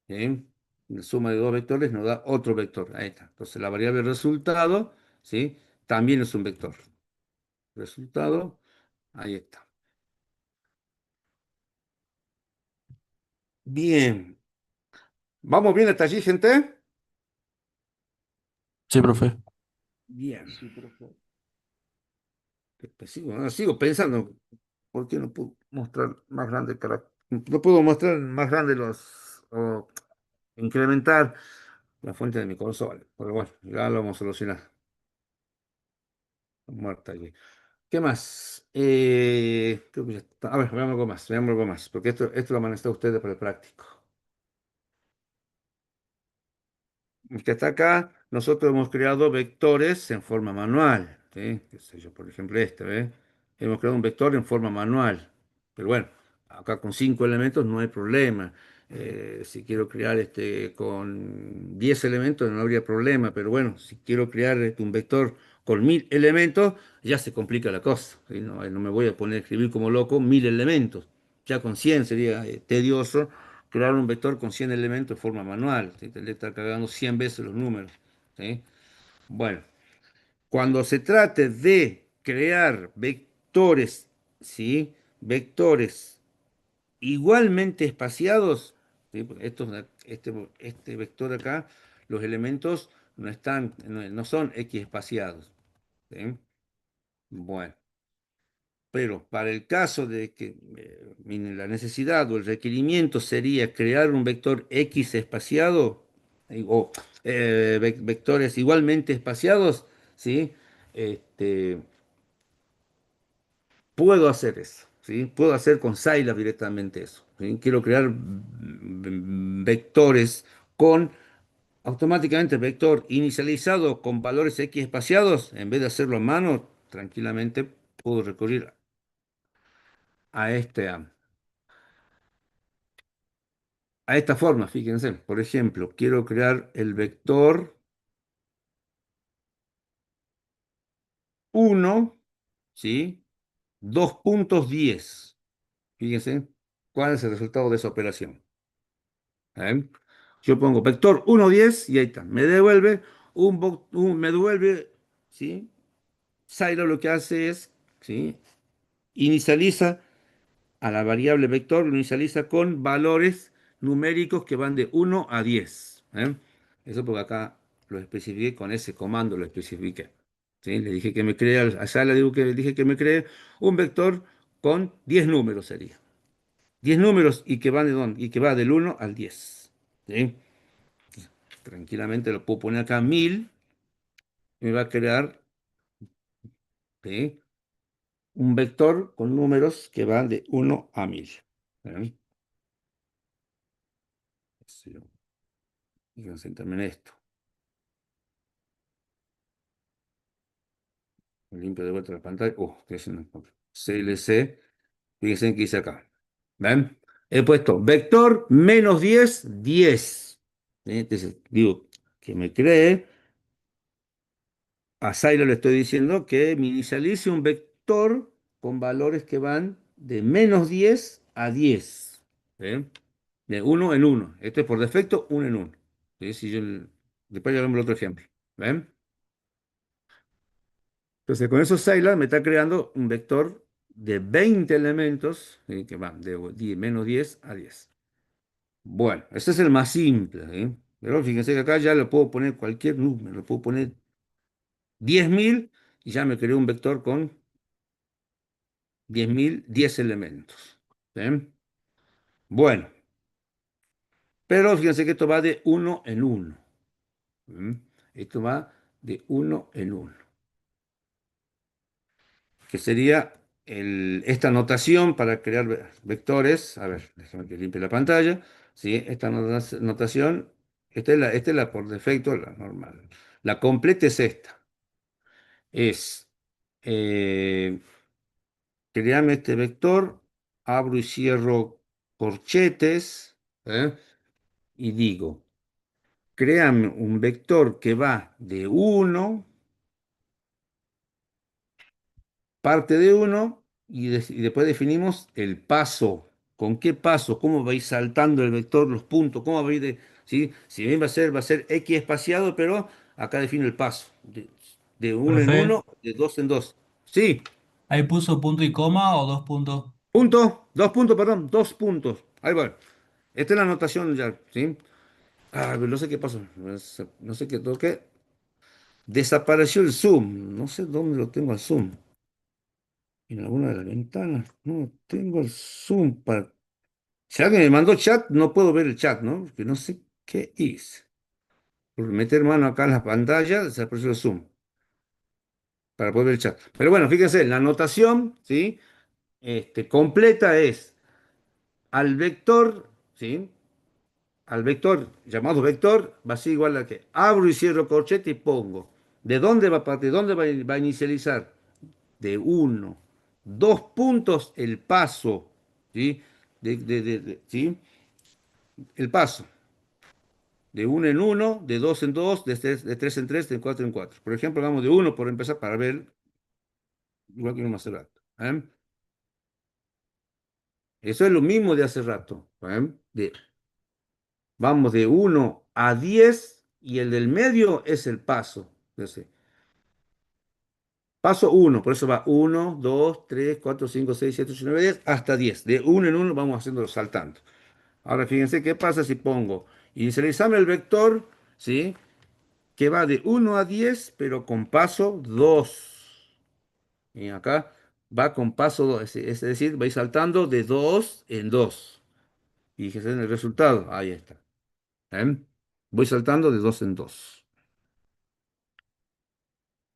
¿Sí? La suma de dos vectores nos da otro vector. Ahí está. Entonces, la variable resultado, ¿sí? También es un vector. Resultado, ahí está. Bien. ¿Vamos bien hasta allí, gente? Sí, profe. Bien. Sigo pensando, ¿por qué no puedo mostrar más grande no puedo mostrar más grande o incrementar la fuente de mi consola? Pero bueno, ya lo vamos a solucionar. Muerta allí. ¿Qué más? Creo que ya está. A ver, veamos algo más, porque esto lo van a estar ustedes para el práctico. El que está acá, nosotros hemos creado vectores en forma manual, ¿sí? Qué sé yo, por ejemplo, este, ¿ve? Hemos creado un vector en forma manual. Pero bueno, acá con 5 elementos no hay problema. Si quiero crear este con 10 elementos no habría problema. Pero bueno, si quiero crear un vector con 1000 elementos, ya se complica la cosa, ¿sí? No me voy a poner a escribir como loco 1000 elementos. Ya con 100 sería tedioso crear un vector con 100 elementos de forma manual, ¿sí? Tendría que estar cargando 100 veces los números, ¿sí? Bueno, cuando se trate de crear vectores, ¿sí? Vectores igualmente espaciados, ¿sí? Porque este vector acá, los elementos no son X espaciados, ¿sí? Bueno. Pero para el caso de que la necesidad o el requerimiento sería crear un vector X espaciado, o vectores igualmente espaciados, ¿sí? Este, puedo hacer eso, ¿sí? Puedo hacer con Scilab directamente eso, ¿sí? Quiero crear vectores con automáticamente el vector inicializado con valores X espaciados, en vez de hacerlo a mano, tranquilamente puedo recurrir a a esta forma, fíjense. Por ejemplo, quiero crear el vector 1, ¿sí? 2.10. Fíjense cuál es el resultado de esa operación. ¿Eh? Yo pongo vector 1.10 y ahí está. Me devuelve me devuelve, ¿sí? Scilab lo que hace es, ¿sí? Inicializa a la variable vector, lo inicializa con valores numéricos que van de 1 a 10. ¿Eh? Eso porque acá lo especifiqué con ese comando, lo especifiqué. ¿Sí? Le dije que me cree, allá le digo que le dije que me cree un vector con 10 números sería. 10 números y que van de dónde? Y que va del 1 al 10. ¿Sí? tranquilamente lo puedo poner acá 1000, y me va a crear, ¿sí?, un vector con números que van de 1 a 1000. ¿Eh? Sí, fíjense también esto. Limpio de vuelta la pantalla. Estoy haciendo CLC. Fíjense que hice acá. ¿Ven? He puesto vector menos 10, 10. Entonces, digo que me cree. A Silo le estoy diciendo que me inicialice un vector con valores que van de menos 10 a 10. ¿Eh? De uno en uno. Este es por defecto, uno en uno. ¿Sí? Después ya vemos el otro ejemplo. ¿Ven? Entonces, con esos Scilab me está creando un vector de 20 elementos, ¿sí?, que van de menos 10 a 10. Bueno, ese es el más simple, ¿sí? Pero fíjense que acá ya le puedo poner cualquier número, le puedo poner 10.000 y ya me creó un vector con 10.000, 10 elementos. ¿Sí? Bueno, pero fíjense que esto va de uno en uno. ¿Mm? Esto va de uno en uno. Que sería esta notación para crear vectores. A ver, déjame que limpie la pantalla. ¿Sí? Esta notación, esta es la por defecto, la normal. La completa es esta. Es, eh, crearme este vector, abro y cierro corchetes, ¿eh? Y digo, créame un vector que va de uno, parte de uno, y después definimos el paso. ¿Con qué paso? ¿Cómo va a ir saltando el vector, los puntos? ¿Cómo va a ir ¿sí? Si bien va a ser X espaciado, pero acá defino el paso. De uno en Profe, uno, de dos en dos. Sí, ¿ahí puso punto y coma o dos puntos? dos puntos, perdón, 2 puntos. Ahí va. Esta es la anotación ya, ¿sí? Pero no sé qué pasó. No sé qué toqué. Desapareció el zoom. No sé dónde lo tengo el zoom. En alguna de las ventanas. No tengo el zoom. Si alguien me mandó chat, no puedo ver el chat, ¿no? Porque no sé qué hice. Por meter mano acá en la pantalla, desapareció el zoom para poder ver el chat. Pero bueno, fíjense, la anotación, ¿sí? Completa es al vector, ¿sí? Al vector llamado vector va a ser igual a que abro y cierro corchete y pongo. ¿De dónde va a partir? ¿De dónde va a inicializar? De uno. 2 puntos el paso. ¿Sí? ¿Sí? El paso. De uno en uno, de dos en dos, de tres en tres, de cuatro en cuatro. Por ejemplo, vamos de uno por empezar para ver, igual que no hace rato. ¿Eh? Eso es lo mismo de hace rato. ¿Eh? Vamos de uno a 10 y el del medio es el paso. Entonces, paso uno, por eso va uno, 2, 3, 4, 5, 6, 7, 8, 9, 10, hasta 10. De uno en uno vamos haciéndolo saltando. Ahora fíjense qué pasa si pongo inicializame el vector, ¿sí? Que va de uno a 10, pero con paso 2. Y acá va con paso 2, es decir, va a ir saltando de 2 en 2. Fíjense en el resultado, ahí está. ¿Eh? Voy saltando de 2 en 2.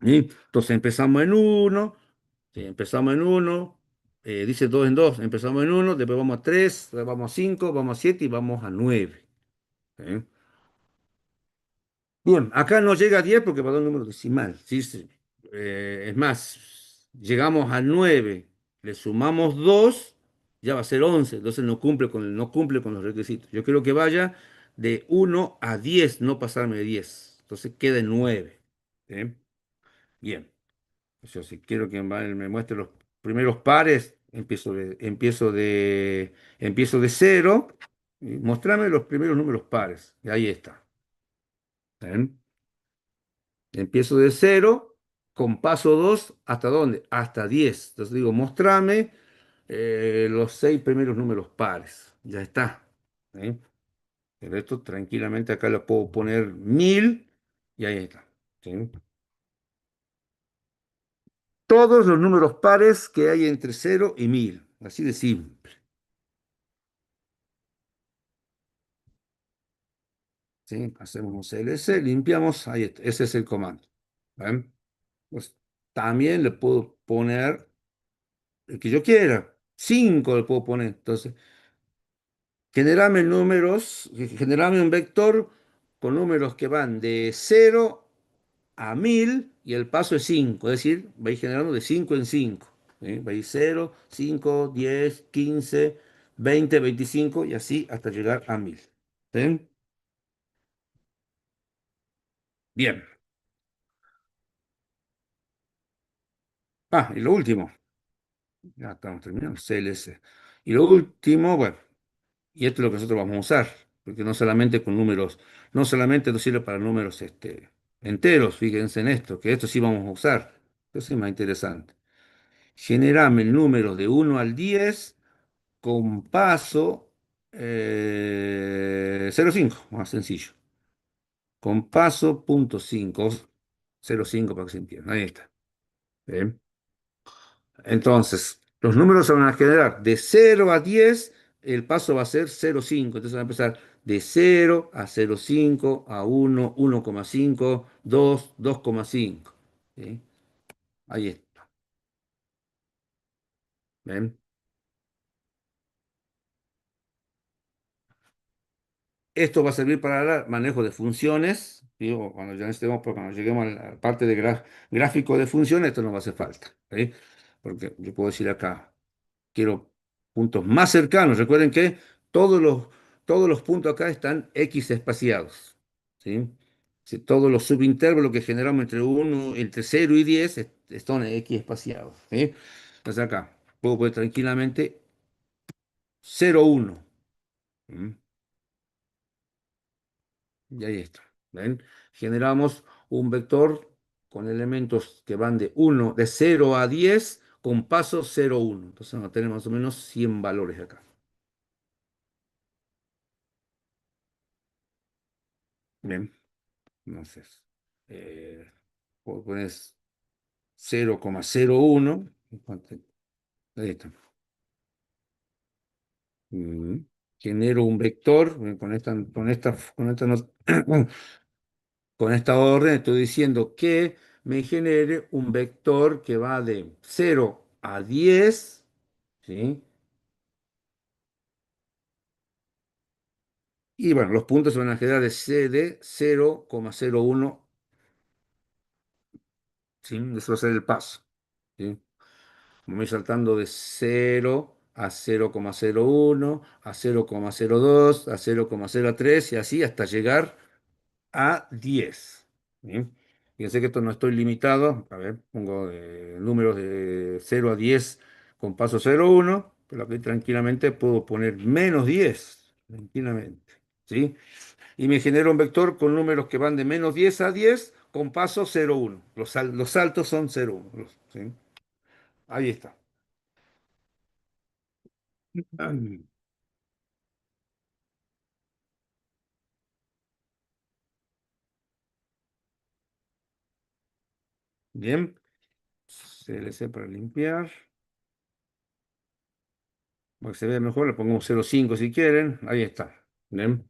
¿Sí? Entonces empezamos en uno. Sí, empezamos en uno, dice 2 en 2, empezamos en uno, después vamos a 3, después vamos a 5, vamos a 7 y vamos a 9. ¿Sí? Bien, acá no llega a 10 porque va a dar un número decimal. ¿Sí? Sí. Es más, llegamos a 9, le sumamos 2, ya va a ser 11, entonces no cumple con los requisitos. Yo quiero que vaya de 1 a 10, no pasarme de 10. Entonces queda en 9. ¿Sí? Bien. Yo si quiero que me muestre los primeros pares, empiezo de cero y mostrame los primeros números pares. Y ahí está. ¿Ven? Empiezo de cero con paso 2, ¿hasta dónde? Hasta 10. Entonces digo, mostrame los 6 primeros números pares. Ya está. ¿Sí? El resto tranquilamente acá lo puedo poner 1000 y ahí está. ¿Sí? Todos los números pares que hay entre cero y 1000. Así de simple. ¿sí? Hacemos un CLC, limpiamos, ahí está, ese es el comando. ¿Ven? Pues también le puedo poner el que yo quiera, 5 le puedo poner. Entonces, generame un vector con números que van de 0 a 1000 y el paso es 5, es decir, va a ir generando de 5 en 5. ¿Sí? Va a ir 0, 5, 10, 15, 20, 25 y así hasta llegar a 1000. ¿Sí? Bien. Ah, y lo último, ya estamos terminando, CLS. Y lo último, bueno, y esto es lo que nosotros vamos a usar, porque no solamente con números, no solamente nos sirve para números enteros, fíjense en esto, que esto sí vamos a usar. Esto es más interesante. Generame el número de 1 al 10 con paso 0,5, más sencillo. Con paso punto 5, 0,5 para que se entienda. Ahí está. Bien. Entonces, los números se van a generar de 0 a 10, el paso va a ser 0,5. Entonces va a empezar de 0 a 0,5, a 1, 1,5, 2, 2,5. ¿Sí? Ahí está. ¿Ven? Esto va a servir para el manejo de funciones. Digo, cuando ya estemos, pues, cuando lleguemos a la parte de gráfico de funciones, esto no va a hacer falta. ¿Sí? Porque yo puedo decir acá, quiero puntos más cercanos. Recuerden que todos los, todos los puntos acá están X espaciados. ¿Sí? Si todos los subintervalos que generamos entre 0 y 10 están X espaciados. ¿Sí? Entonces acá puedo poner tranquilamente 0, 1. ¿Mm? Y ahí está. ¿Ven? Generamos un vector con elementos que van de 0 a 10 con paso 0, 1. Entonces vamos a tener más o menos 100 valores acá. Bien. Entonces, eh, pones 0,01. Ahí está. Mm. Genero un vector con esta orden. Estoy diciendo que me genere un vector que va de 0 a 10. ¿Sí? Y bueno, los puntos se van a generar de C de 0,01. ¿Sí? Eso va a ser el paso. ¿Sí? Me voy saltando de 0 a 0,01, a 0,02, a 0,03 y así hasta llegar a 10. ¿Sí? Fíjense que esto no estoy limitado. A ver, pongo números de 0 a 10 con paso 0,1, pero aquí tranquilamente puedo poner -10, tranquilamente. ¿Sí? Y me genera un vector con números que van de -10 a 10 con paso 0,1. Los saltos son 0,1. ¿Sí? Ahí está. Bien, CLC para limpiar. Para que se vea mejor, le pongo 0,5 si quieren. Ahí está. Bien.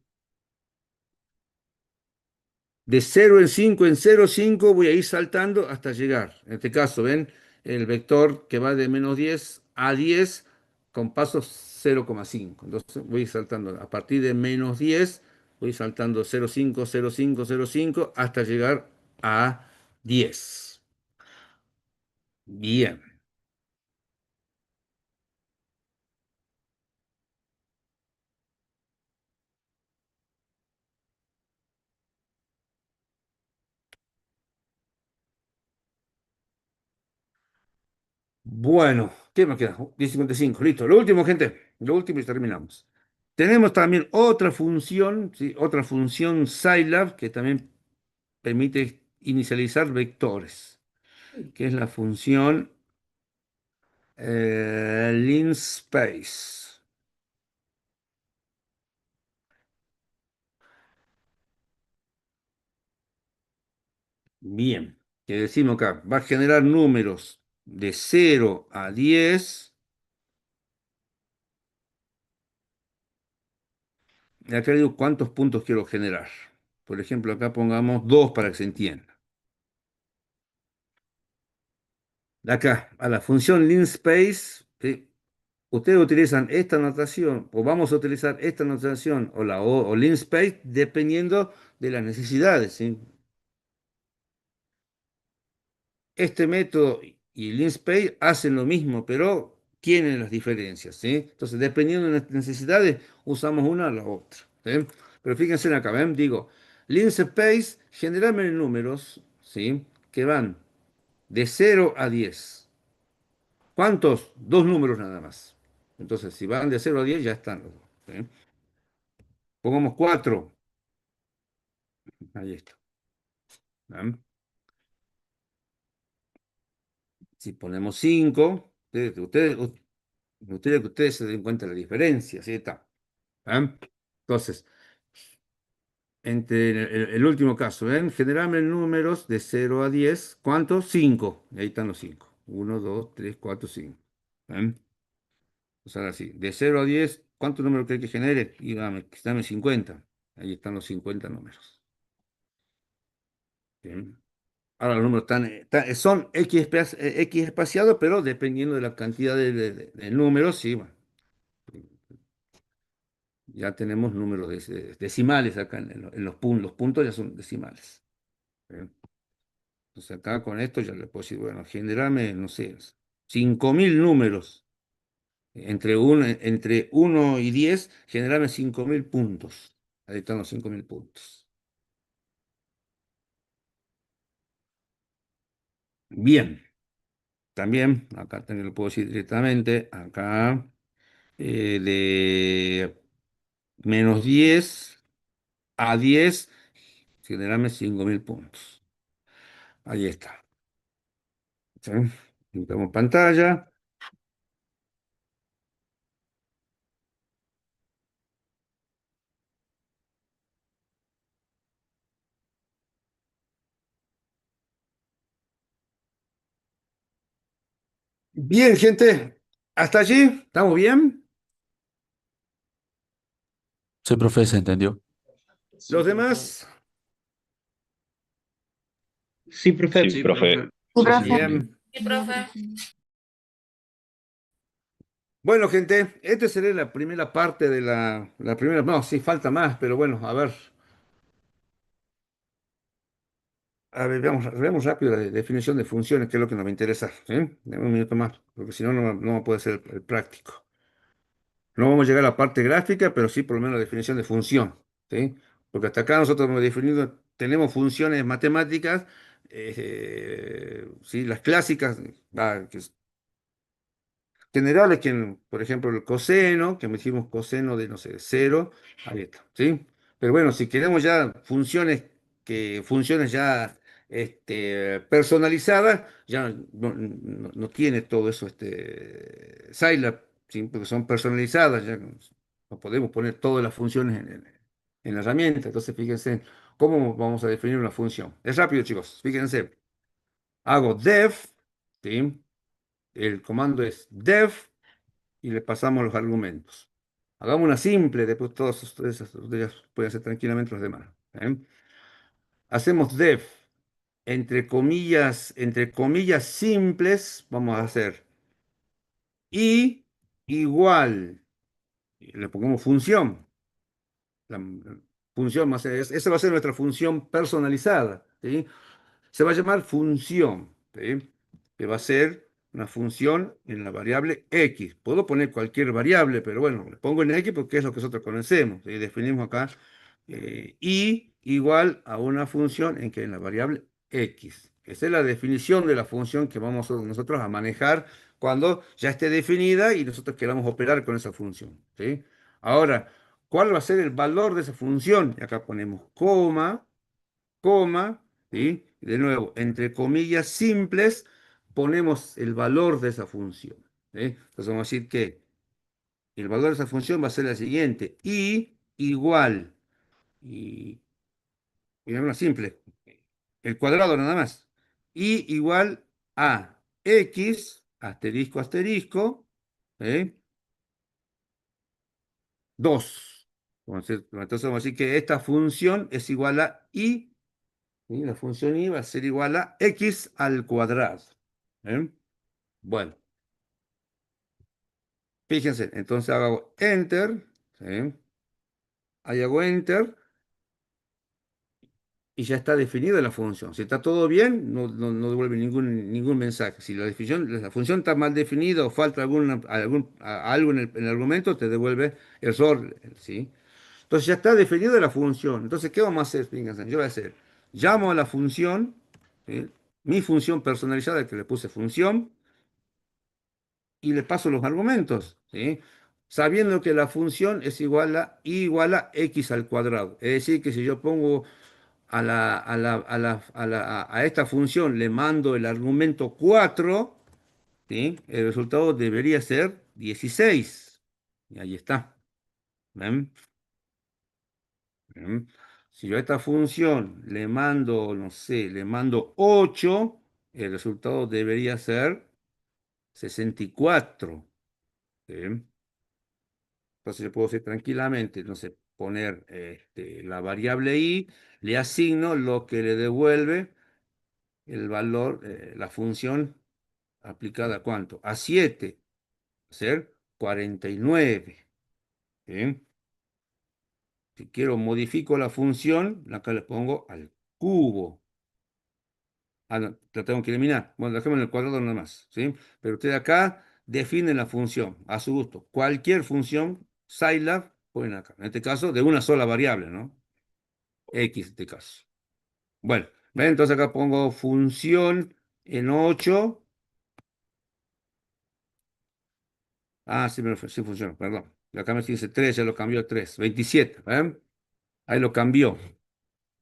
De 0 en 5 voy a ir saltando hasta llegar. En este caso, ven el vector que va de -10 a 10 con pasos 0,5. Entonces voy a ir saltando a partir de -10, voy saltando 0,5, 0,5, 0,5 hasta llegar a 10. Bien. Bueno, ¿qué me queda? 10,55, listo. Lo último, gente. Lo último y terminamos. Tenemos también otra función, ¿sí? Otra función Scilab que también permite inicializar vectores, que es la función linspace. Bien, que decimos acá, va a generar números de 0 a 10. Y acá digo cuántos puntos quiero generar. Por ejemplo, acá pongamos 2 para que se entienda. Acá, a la función linspace, ¿sí? Ustedes utilizan esta notación, o vamos a utilizar esta notación, o linspace, dependiendo de las necesidades, ¿sí? Este método y linspace hacen lo mismo, pero tienen las diferencias, ¿sí? Entonces, dependiendo de nuestras necesidades, usamos una o la otra, ¿sí? Pero fíjense acá, ¿ven? Digo, linspace, generalmente números, ¿sí? Que van de 0 a 10. ¿Cuántos? Dos números nada más. Entonces, si van de 0 a 10, ya están los dos, ¿sí? Pongamos 4. Ahí está. ¿Ven? Si ponemos 5, ustedes se den cuenta de la diferencia, ¿sí? Está. ¿Ven? Entonces, entre el último caso, ¿ven? Generamos números de 0 a 10. ¿Cuántos? 5. Ahí están los 5. 1, 2, 3, 4, 5. ¿Ven? O sea, así, de 0 a 10, ¿cuántos números cree que genere? Y dame 50. Ahí están los 50 números. Bien. Ahora los números son X espaciados, pero dependiendo de la cantidad de números, sí, bueno, ya tenemos números decimales acá en los puntos ya son decimales. Bien. Entonces acá con esto ya le puedo decir, bueno, generame, no sé, 5.000 números. Entre uno y 10, generame 5.000 puntos. Ahí están los 5.000 puntos. Bien, también, acá también lo puedo decir directamente, acá de -10 a 10, generame 5.000 puntos. Ahí está. ¿Sí? Pintamos pantalla. Bien, gente, hasta allí, ¿estamos bien? Sí, profe, se entendió. Sí, Los profe. demás, Sí, profe. Sí, profe. Sí, Sí, sí, profe. entendí. bien. Bueno, gente, esta sería la primera parte de la primera. No, sí, falta más, pero bueno, a ver. A ver, veamos rápido la definición de funciones, que es lo que nos va a interesar. ¿Sí? Dame un minuto más, porque si no, no puede ser el práctico. No vamos a llegar a la parte gráfica, pero sí por lo menos la definición de función. ¿Sí? Porque hasta acá nosotros hemos definido, tenemos funciones matemáticas, ¿sí? Las clásicas, que generales, que, por ejemplo, el coseno, que metimos coseno de, no sé, 0, ahí está, ¿sí? Pero bueno, si queremos ya funciones ya personalizadas, ya no tiene todo eso Scilab, ¿sí? Porque son personalizadas, ya no podemos poner todas las funciones en la herramienta. Entonces, fíjense cómo vamos a definir una función. Es rápido, chicos, fíjense. Hago def, ¿sí? El comando es def y le pasamos los argumentos. Hagamos una simple, después todos ustedes pueden hacer tranquilamente los demás. ¿Eh? Hacemos def, entre comillas simples, vamos a hacer y igual, y le ponemos función. La función esa va a ser nuestra función personalizada, ¿sí? Se va a llamar función, ¿sí? Que va a ser una función en la variable x. Puedo poner cualquier variable, pero bueno, le pongo en x porque es lo que nosotros conocemos. ¿Sí? Definimos acá y igual a una función en la variable x. Esa es la definición de la función que vamos nosotros a manejar cuando ya esté definida y nosotros queramos operar con esa función. ¿Sí? Ahora, ¿cuál va a ser el valor de esa función? Y acá ponemos coma, ¿sí? Y de nuevo, entre comillas simples, ponemos el valor de esa función. ¿Sí? Entonces vamos a decir que el valor de esa función va a ser la siguiente, y igual, y una simple, el cuadrado nada más, y igual a x, asterisco, asterisco, ¿sí? 2. Entonces vamos a decir que esta función es igual a y, ¿sí? La función y va a ser igual a x al cuadrado. ¿Eh? Bueno, fíjense, entonces hago enter, ¿sí? Ahí hago enter y ya está definida la función. Si está todo bien, no devuelve ningún mensaje. Si la función está mal definida o falta algo en el argumento, te devuelve error, ¿sí? Entonces ya está definida la función. Entonces, ¿qué vamos a hacer? Fíjense, yo voy a hacer, llamo a la función, ¿sí? Mi función personalizada que le puse función, y le paso los argumentos, ¿sí? Sabiendo que la función es igual a x al cuadrado. Es decir, que si yo pongo a esta función le mando el argumento 4, ¿sí? El resultado debería ser 16. Y ahí está. ¿Ven? ¿Ven? Si yo a esta función le mando, no sé, le mando 8, el resultado debería ser 64. ¿Sí? Entonces yo puedo hacer tranquilamente, no sé, poner la variable i, le asigno lo que le devuelve el valor, la función aplicada a cuánto, a 7, ser 49. ¿Sí? Si quiero modifico la función, acá le pongo al cubo. Ah, no, la tengo que eliminar. Bueno, dejemos en el cuadrado nada más, ¿sí? Pero usted acá define la función a su gusto. Cualquier función Scilab ponen acá. En este caso, de una sola variable, ¿no? X en este caso. Bueno, ¿ven? Entonces acá pongo función en 8. Ah, sí funciona, perdón. Acá me dice 3, ya lo cambió a 3. 27, ¿ven? Ahí lo cambió.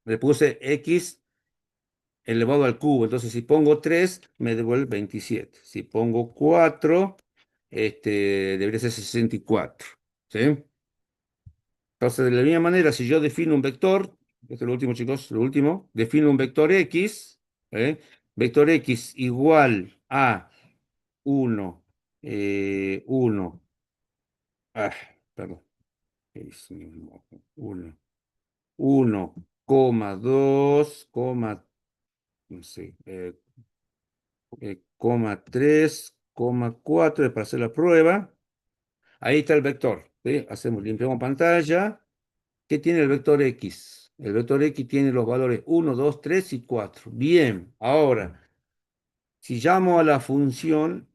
Le puse X elevado al cubo. Entonces, si pongo 3 me devuelve 27. Si pongo 4 debería ser 64. ¿Sí? Entonces, de la misma manera, si yo defino un vector, esto es lo último, chicos, lo último, defino un vector X, ¿eh? Vector X igual a 1, 1, perdón, es 1, 1, 2, no sé, coma 3, coma 4 para hacer la prueba. Ahí está el vector. ¿Sí? Limpiamos pantalla. ¿Qué tiene el vector X? El vector X tiene los valores 1, 2, 3 y 4. Bien, ahora, si llamo a la función,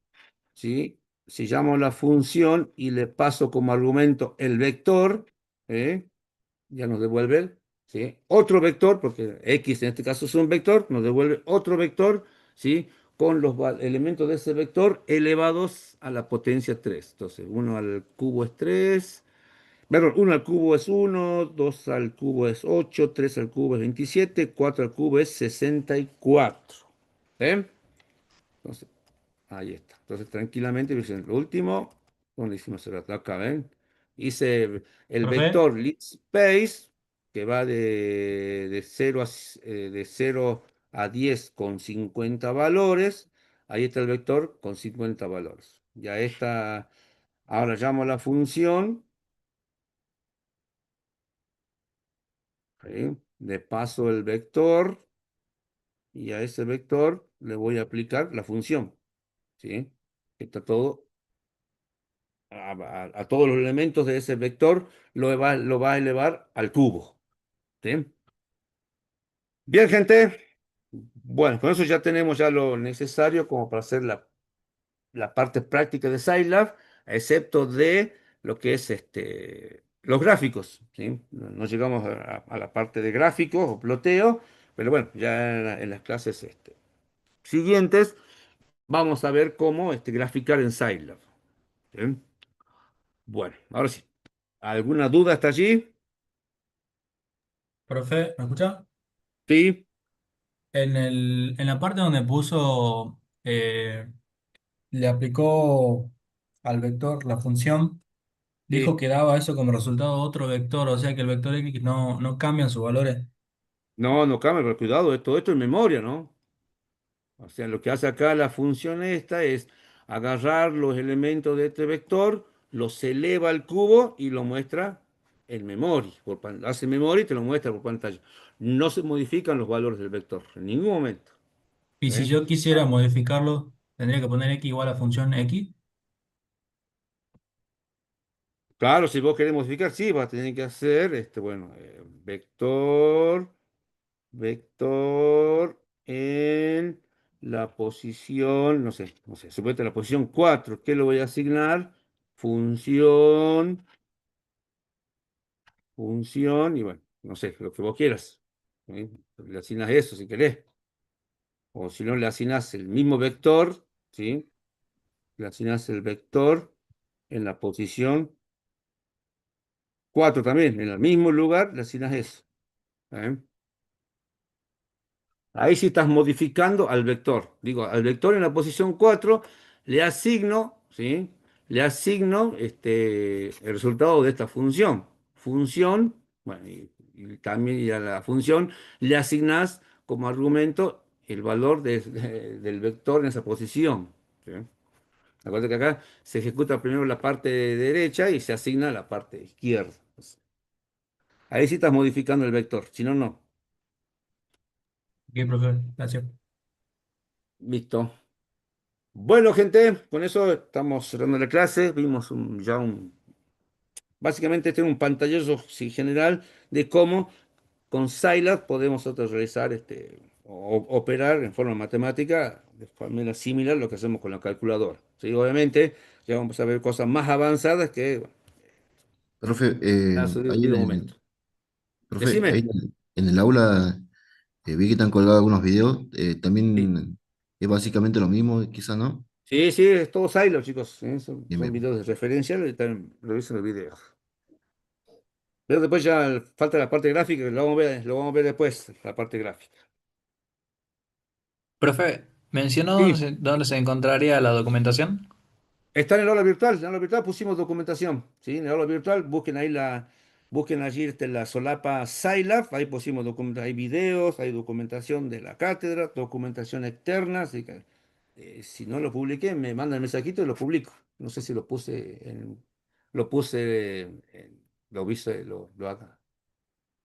¿sí? Si llamo a la función y le paso como argumento el vector, ¿eh? Ya nos devuelve, ¿sí? Otro vector, porque X en este caso es un vector, nos devuelve otro vector, ¿sí? Con los elementos de ese vector elevados a la potencia 3. Entonces, 1 al cubo es 3, perdón, 1 al cubo es 1, 2 al cubo es 8, 3 al cubo es 27, 4 al cubo es 64. ¿Eh? Entonces, ahí está. Entonces, tranquilamente, dicen, lo último, ¿dónde hicimos el rato? Acá, ¿ven? Hice el Profe, vector space, que va de 0 a 10 con 50 valores. Ahí está el vector con 50 valores. Ya está. Ahora llamo a la función, ¿sí? Le paso el vector y a ese vector le voy a aplicar la función, ¿sí? Está todo a todos los elementos de ese vector lo va a elevar al cubo. ¿Sí? Bien, gente. Bueno, con eso ya tenemos ya lo necesario como para hacer la parte práctica de Scilab, excepto de lo que es los gráficos. ¿Sí? No llegamos a la parte de gráficos o ploteo, pero bueno, ya en las clases siguientes vamos a ver cómo graficar en Scilab. ¿Sí? Bueno, ahora sí. ¿Alguna duda hasta allí? profe, ¿me escucha? Sí, En la parte donde puso, le aplicó al vector la función, dijo sí. que daba eso como resultado otro vector, o sea que el vector X no cambian sus valores. No, no cambia, pero cuidado, todo esto es memoria, ¿no? O sea, lo que hace acá la función esta es agarrar los elementos de este vector, los eleva al cubo y lo muestra en memoria. Hace memoria y te lo muestra por pantalla. No se modifican los valores del vector en ningún momento. Y si ¿Eh? yo quisiera modificarlo, tendría que poner x igual a función x. Claro, si vos querés modificar, sí, vas a tener que hacer, bueno, vector en la posición, no sé, suponete la posición 4. ¿Qué le voy a asignar? Función, función, y bueno, no sé, lo que vos quieras. ¿Eh? Le asignas eso si querés. O si no, le asignas el mismo vector, ¿sí? Le asignas el vector en la posición 4 también, en el mismo lugar, le asignas eso. ¿Eh? Ahí sí estás modificando al vector. Digo, al vector en la posición 4 le asigno, ¿sí? Le asigno el resultado de esta función. Función, bueno, y también y a la función le asignas como argumento el valor del vector en esa posición. ¿Sí? Acuérdate que acá se ejecuta primero la parte derecha y se asigna la parte izquierda. Ahí sí estás modificando el vector, si no, no. Ok, profe, gracias. Listo. Bueno, gente, con eso estamos cerrando la clase. Vimos básicamente este es un pantallazo sí, general de cómo con Scilab podemos nosotros realizar o operar en forma matemática de forma similar a lo que hacemos con la calculadora. Sí, obviamente, ya vamos a ver cosas más avanzadas que bueno, Profe, a su debido momento. ahí Decime. en el aula vi que te han colgado algunos videos. Sí, También es básicamente lo mismo, quizá, ¿no? sí, sí, es todo Scilab, chicos. Son, Bien, son bien. videos de referencia y están revisan el video. Pero después ya falta la parte gráfica, lo vamos a ver después, la parte gráfica. Profe, ¿mencionó Sí, dónde se encontraría la documentación? está en el aula virtual. En el aula virtual pusimos documentación. ¿Sí? En el aula virtual busquen allí la solapa Scilab. Ahí pusimos documentación. Hay videos, hay documentación de la cátedra, documentación externa. Así que, si no lo publiqué, me mandan el mensajito y lo publico. No sé si lo puse, lo viste, lo haga.